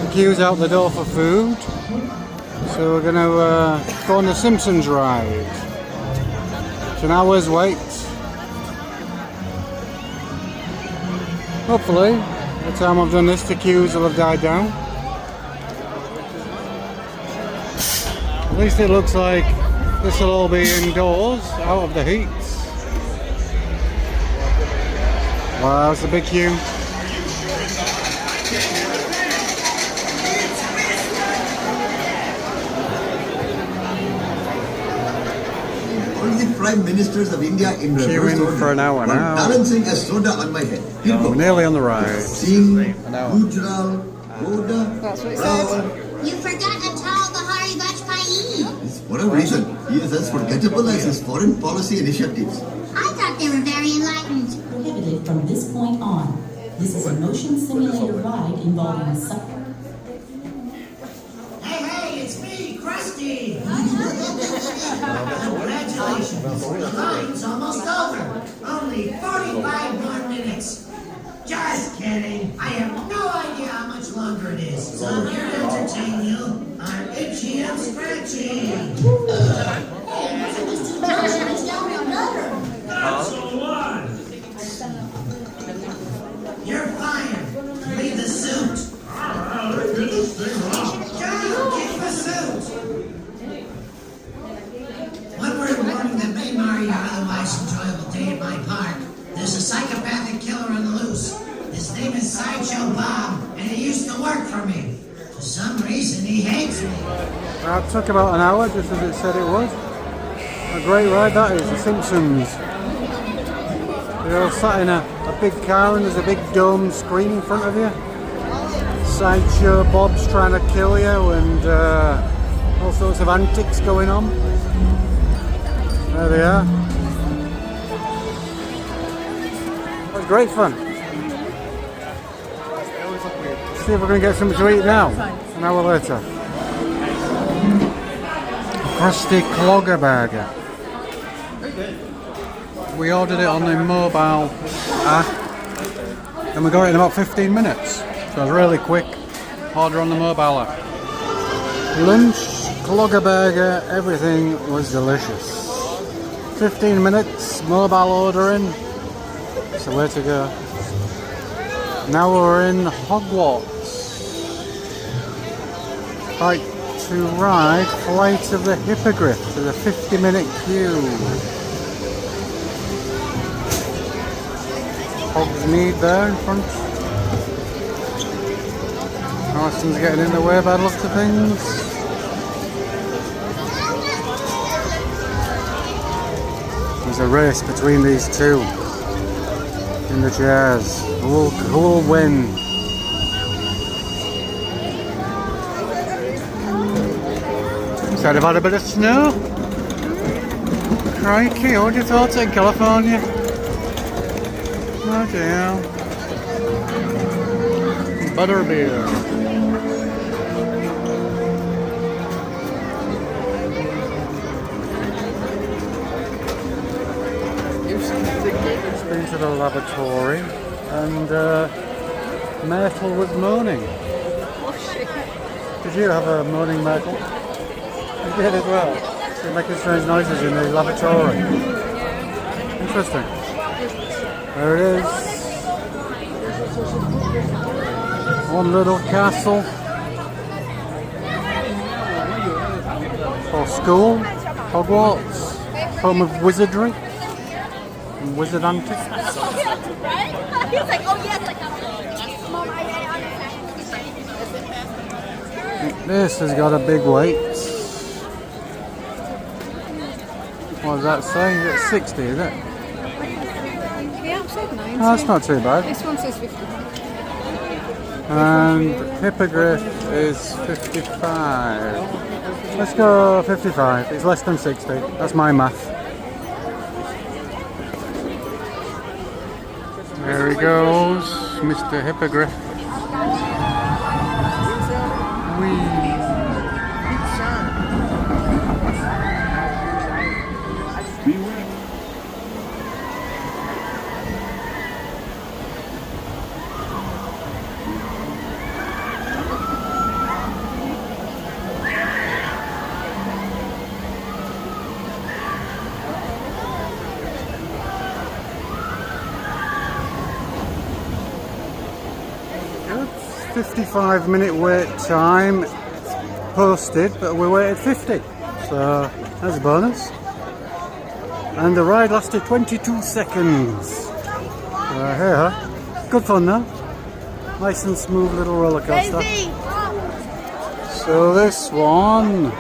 The queue's out the door for food. So we're going to go on the Simpsons ride. It's an hour's wait. Hopefully, by the time I've done this, the queues will have died down. At least it looks like this will all be indoors, out of the heat. Wow, that's a big queue. All the Prime Ministers of India in queuing for an hour now. balancing a soda on my head. We're nearly on the ride. Seeing Gujarat, Boda, That's what it says. You forgot to tell the Hari Vajpayee. For a reason, he is as forgettable as his foreign policy initiatives. I thought they were very enlightened. Prohibited from this point on. This is a motion simulator ride involving suffering. Hey, it's me, Krusty! Congratulations, the line's almost over. Only 45 more minutes. Just kidding. I have no idea how much longer it is. So I'm here to entertain you. I'm itchy and scratchy. That's the one. You're fired. Leave the suit. Get this thing off. John, keep the suit. One word warning that may mar your otherwise enjoyable day at my park. There's a psychopathic killer on the loose. His name is Sideshow Bob, and he used to work for me. For some reason, he hates me. That took about an hour, just as it said it was. A great ride that is, the Simpsons. You're all sat in a big car and there's a big dome screen in front of you. Sideshow Bob's trying to kill you and all sorts of antics going on. There they are. That was great fun. Let's see if we're going to get something to eat now. An hour later. Krusty Clogger Burger. We ordered it on the mobile app and we got it in about 15 minutes. So it was really quick. Order on the mobile app. Lunch, Clogger Burger, everything was delicious. 15 minutes, mobile ordering. It's the way to go. Now we're in Hogwarts. Right to ride Flight of the Hippogriff. There's a 50-minute queue. Hogsmeade there in front. Allison's getting in the way by the looks of things. There's a race between these two in the chairs. Who will win? Said I've had a bit of snow. Crikey, what would you thought in California? Oh dear. Butterbeer. Been to the lavatory and Myrtle was moaning. Did you have a moaning Myrtle? You did as well. She's making strange noises in the lavatory. Interesting. There it is. One little castle. For school. Hogwarts. Home of wizardry. And wizard antics. He's like, oh yes, like This has got a big weight. What does that say? It's 60, is it? The app said 90. Oh, that's not too bad. This one says 50. And Hippogriff is 55. Let's go 55. It's less than 60. That's my math. There he goes, Mr. Hippogriff. Whee! 55-minute wait time posted, but we waited 50, so that's a bonus. And the ride lasted 22 seconds. Here, good fun though. Nice and smooth little roller coaster. So this one,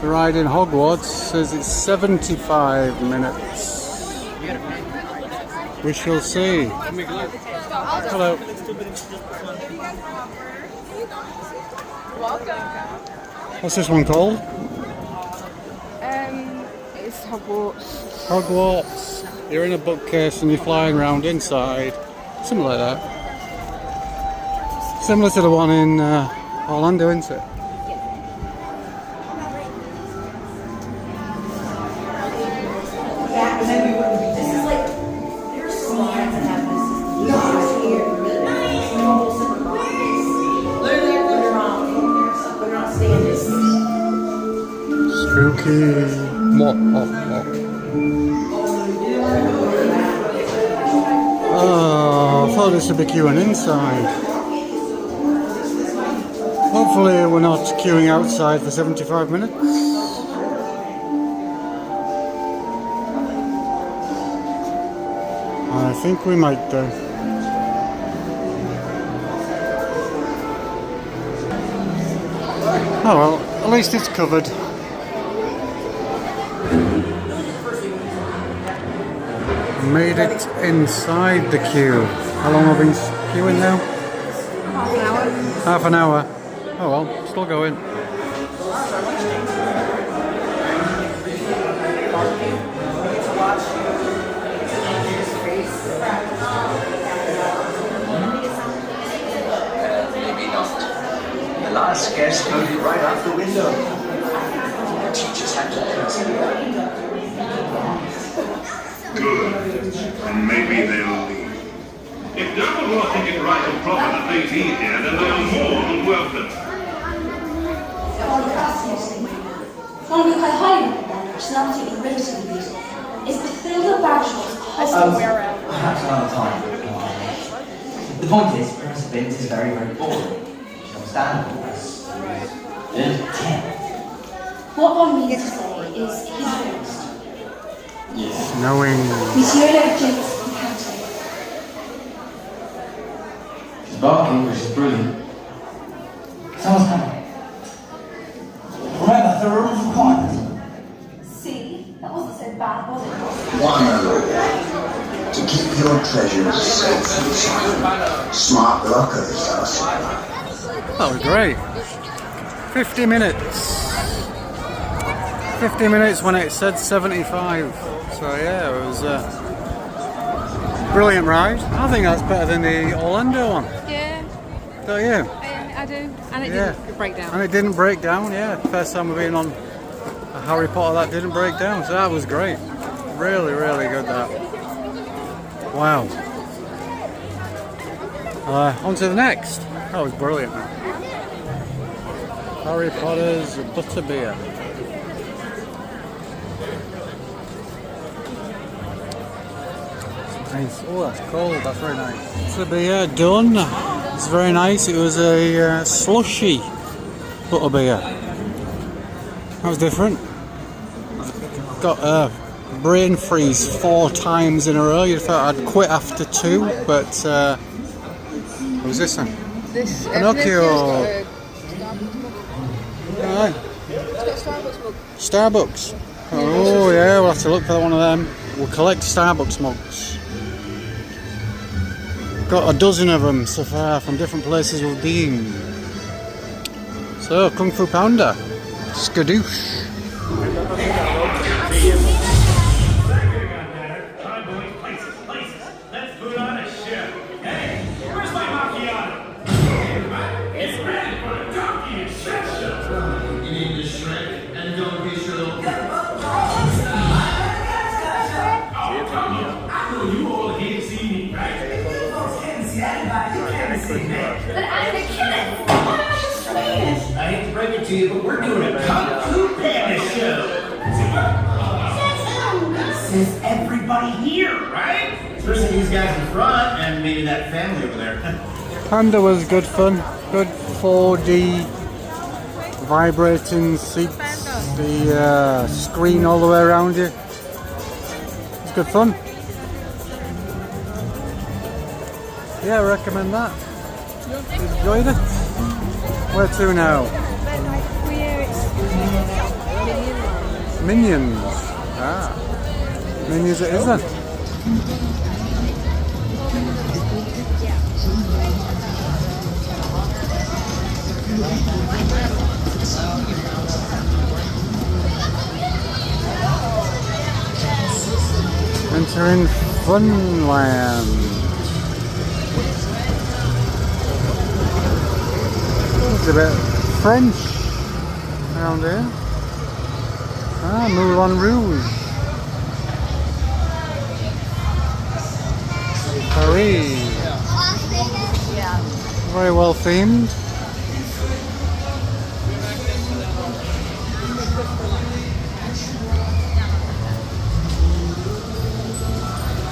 the ride in Hogwarts, says it's 75 minutes. We shall see. Hello. What's this one called? It's Hogwarts. Hogwarts. You're in a bookcase and you're flying around inside. Something like that. Similar to the one in Orlando, isn't it? Spooky. Oh, I thought this would be queuing inside. Hopefully we're not queuing outside for 75 minutes. I think we might do. Oh well, at least it's covered. Made it inside the queue. How long have we been queuing now? Half an hour. Half an hour. Oh well, still going. The last guest voted right out the window. Teachers had to Good. And maybe they'll leave. If Dumbledore think it right and proper that they be here, then they are more than welcome. One we quite highly recommend, which is an absolutely relatively beautiful, is Bathilda Bagshaw's husband. Perhaps another time. The point is, Professor Binns is very, very boring. She's understandable. Good. 10. What one means to say is his voice. Knowing. Monsieur le James Encanto. She's barking, which is brilliant. Someone's coming. Remember, the room is quiet. See, that wasn't so bad, was it? One to keep your treasures safe and sound. Smart locker is us. That was great. 50 minutes. 50 minutes when it said 75. So yeah, it was a brilliant ride. I think that's better than the Orlando one. Yeah. Don't you? I do. And it didn't break down. And it didn't break down, yeah. First time we've been on a Harry Potter that didn't break down. So that was great. Really, really good that. Wow. On to the next. That was brilliant. Harry Potter's Butterbeer. Nice. Oh, that's cold. That's very nice. Butterbeer done. It's very nice. It was a slushy Butterbeer. That was different. Got a brain freeze 4 times in a row. You thought I'd quit after 2, but what was this one? This Pinocchio. Alright. It's got Starbucks mug. Starbucks. Oh yeah, we'll have to look for one of them. We'll collect Starbucks mugs. Got a dozen of them so far from different places we've been. So, Kung Fu Panda. Skadoosh. But I'm the killest. I hate to break it to you, but we're doing a Kung Fu Panda show. Says everybody here, right? Especially these guys in front and maybe that family over there. Panda was good fun. Good 4D vibrating seats. The screen all the way around you. It's good fun. Yeah, I recommend that. Enjoyed it. Where to now? Minions. Ah. Minions it is then. Entering Funland. It's a bit French around here. Ah, Moulin Rouge. Paris. Very well themed.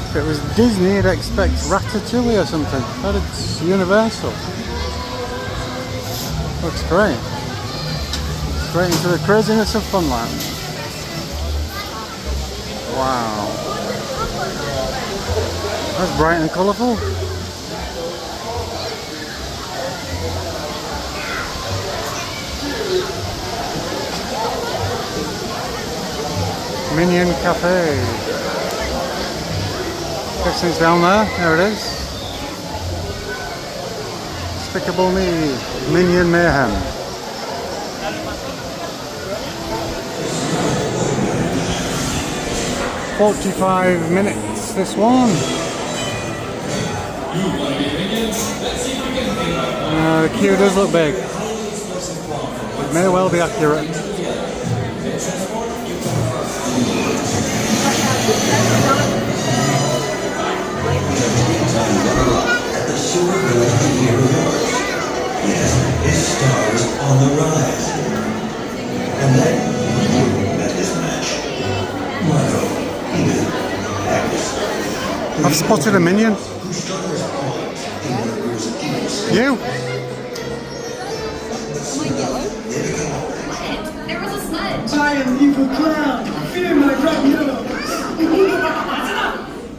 If it was Disney, you'd expect Ratatouille or something, but it's Universal. Looks great. Straight into the craziness of Funland. Wow. That's bright and colourful. Minion Cafe. Guessing it's down there. There it is. Despicable Me. Minion Mayhem. $45 minutes, this one. The queue does look big. It may well be accurate. At the sewer village of Univeral. Yes, his star is on the rise. And then you met his match. Marco, Edith, Agnes. I've spotted a minion. You? There was a smudge. I am evil clown. Fear my bright nose.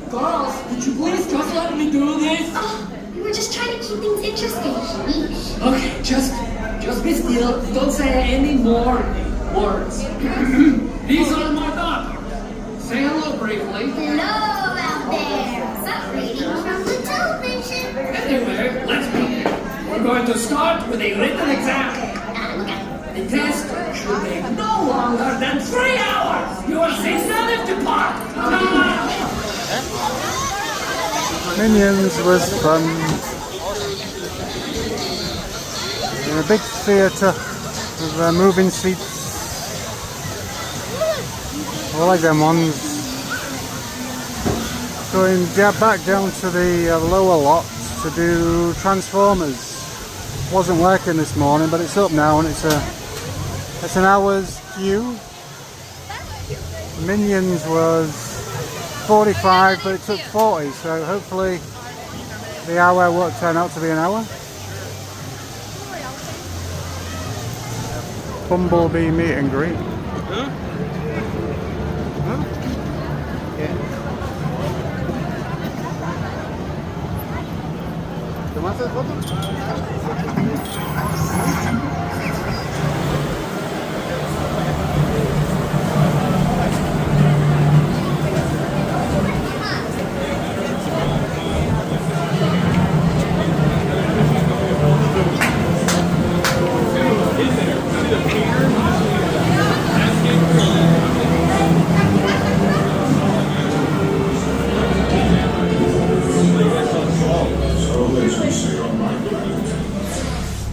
Girls, would you please just let me do this? Oh, we were just trying to keep things interesting. Okay, just be still. Don't say any more words. These are my daughters. Say hello briefly. Hello out there. Stop reading from the television. Anyway, let's begin. We're going to start with a written exam. The test should take no longer than 3 hours. You are safe now to depart. Minions was fun. In a big theatre with moving seats. I like them ones. Going back down to the lower lot to do Transformers. Wasn't working this morning, but it's up now and it's an hour's queue. Minions was 45, but it took 40, so hopefully the hour won't turn out to be an hour. Bumblebee meet and greet. ¿Tomaste foto?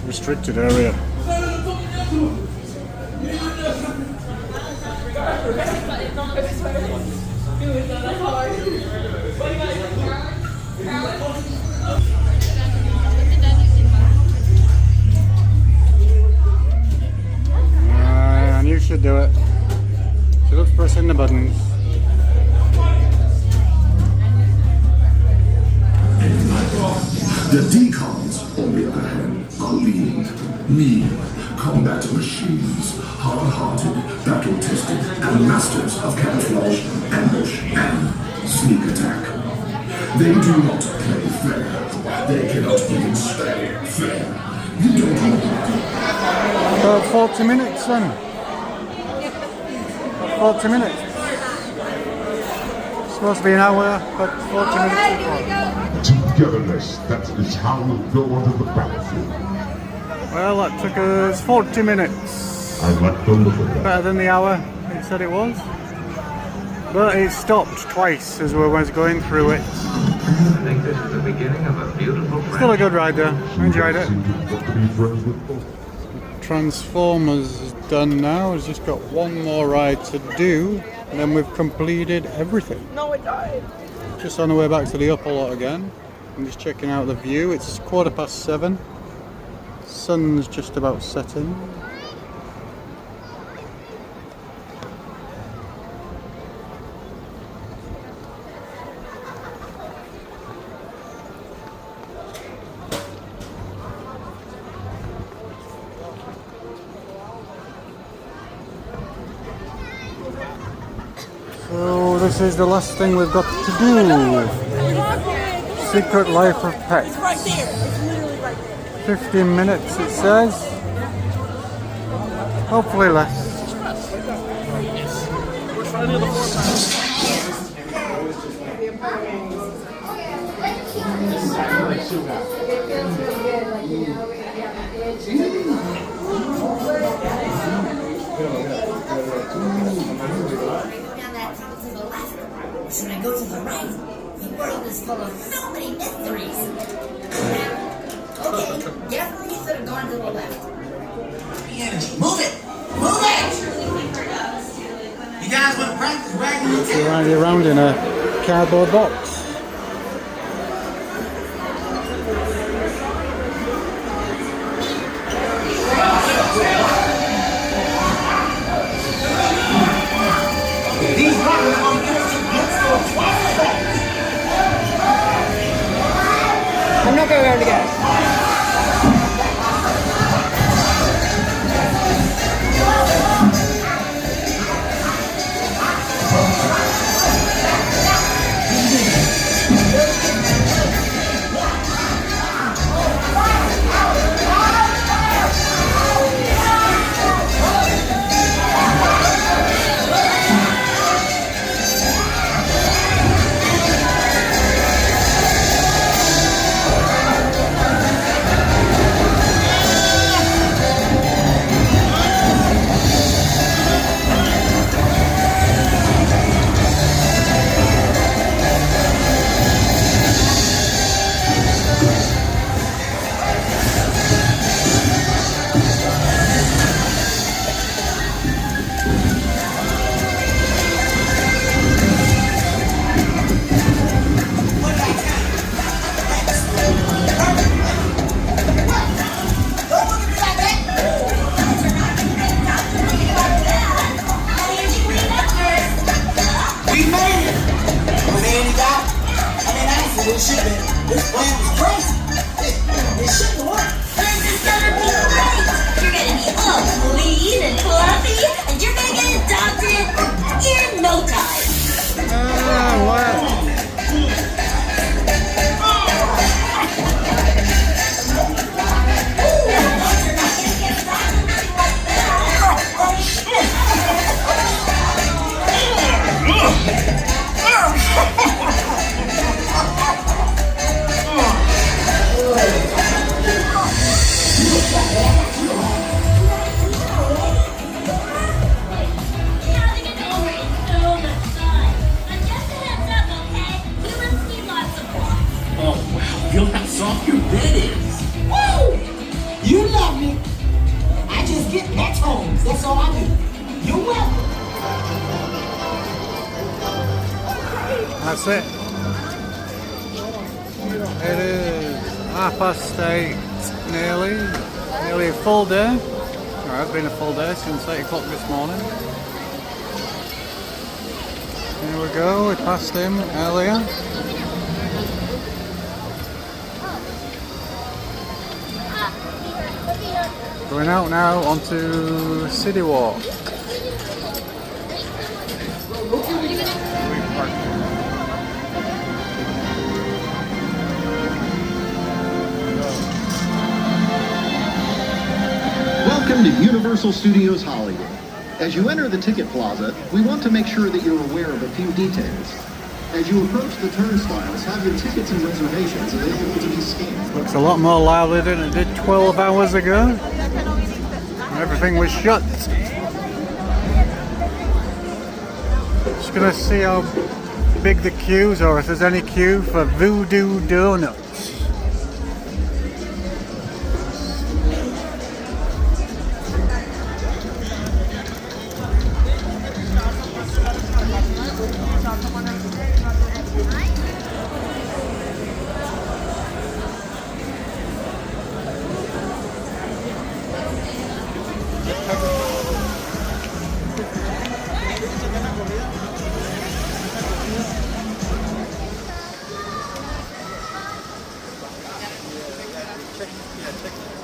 Restricted area. The decons, on the other hand, are lean, mean, combat machines, hard-hearted, battle-tested, and masters of camouflage, ambush, and sneak attack. They do not play fair. They cannot even spell fair. You don't know. About 40 minutes then. 40 minutes. It's supposed to be an hour, but 40 minutes before. Togetherness, that is how we'll go onto the battlefield. Well, that took us 40 minutes. I like the look of that. Better than the hour it said it was. But it stopped twice as we was going through it. I think this is the beginning of a beautiful Still a good ride though. I enjoyed it. Transformers is done now. It's just got one more ride to do, and then we've completed everything. No, it died. Just on the way back to the upper lot again. I'm just checking out the view. It's 7:15. Sun's just about setting. So this is the last thing we've got to do. Secret Life of Pets. It's right there. It's literally right there. 15 minutes it says. Hopefully less. Should I go to the right? The world is full of so many mysteries. Okay, definitely you should have gone to the left. Move it! Move it! You guys want to practice wagging your tail? Riding around in a cardboard box. These rockets are I'm not going around again. This plan was crazy. It shouldn't work. This is gonna be great. You're gonna be all clean and fluffy, and you're gonna get adopted in no time. Feel how soft your bed is. Woo! You love me. I just get pet homes. That's all I do. You're welcome. That's it. It is 8:30, nearly a full day. Or it's been a full day since 8 o'clock this morning. Here we go, we passed him earlier. Going out now onto City Walk. Welcome to Universal Studios Hollywood. As you enter the ticket plaza, we want to make sure that you're aware of a few details. As you approach the turnstiles, have your tickets and reservations available to be scanned. Looks a lot more lively than it did 12 hours ago. Everything was shut. Just gonna see how big the queues are, if there's any queue for Voodoo Donuts.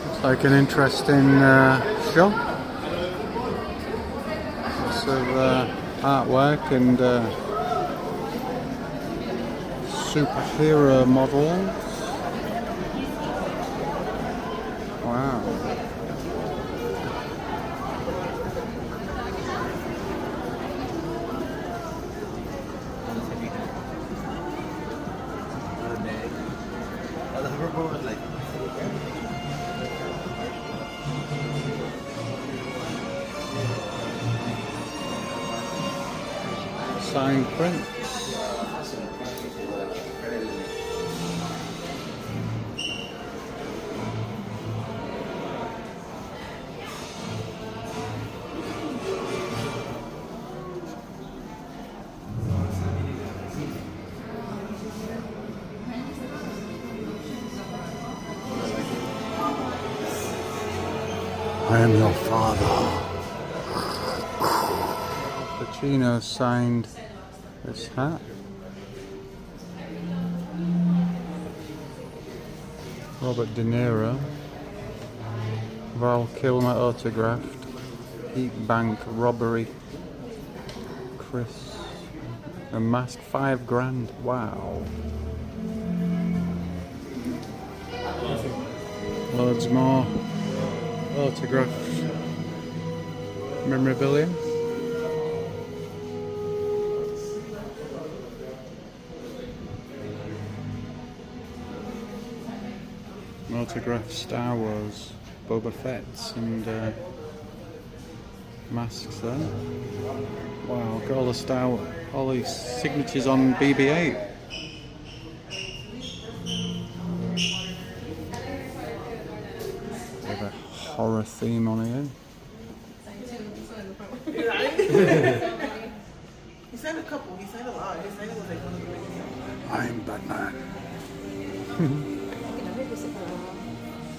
Looks like an interesting shop. Lots of artwork and superhero models. Wow. Signed prints. I am your father. Pacino signed this hat. Robert De Niro. Val Kilmer autographed. Heat Bank robbery. Chris. A mask, $5 grand. Wow. Loads more autographs. Memorabilia. Autographed Star Wars, Boba Fett's and masks there. Wow, got all the Star Wars, all these signatures on BB-8. With a horror theme on here. He signed a couple, he signed a lot. He signed it was like one of the biggest. I'm Batman.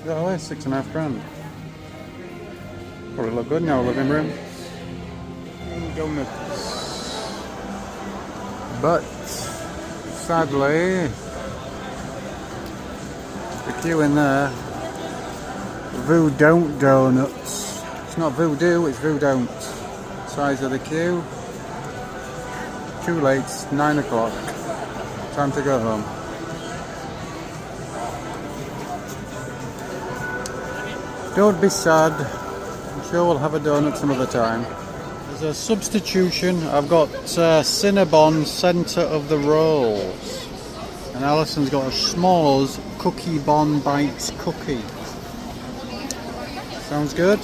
Oh, it's $6.5 grand. Probably look good in our living room. Donuts. But sadly, the queue in there. Voodoo Donuts. It's not Voodoo, it's Voodoo. Size of the queue. Too late, it's 9 o'clock. Time to go home. Don't be sad. I'm sure we'll have a donut some other time. There's a substitution. I've got Cinnabon centre of the rolls. And Alison's got a s'mores cookie bon bites cookie. Sounds good?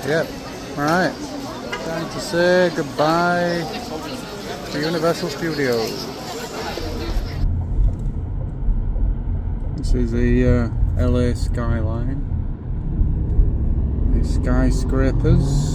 Yep. Alright. Time to say goodbye to Universal Studios. This is the LA skyline. Skyscrapers.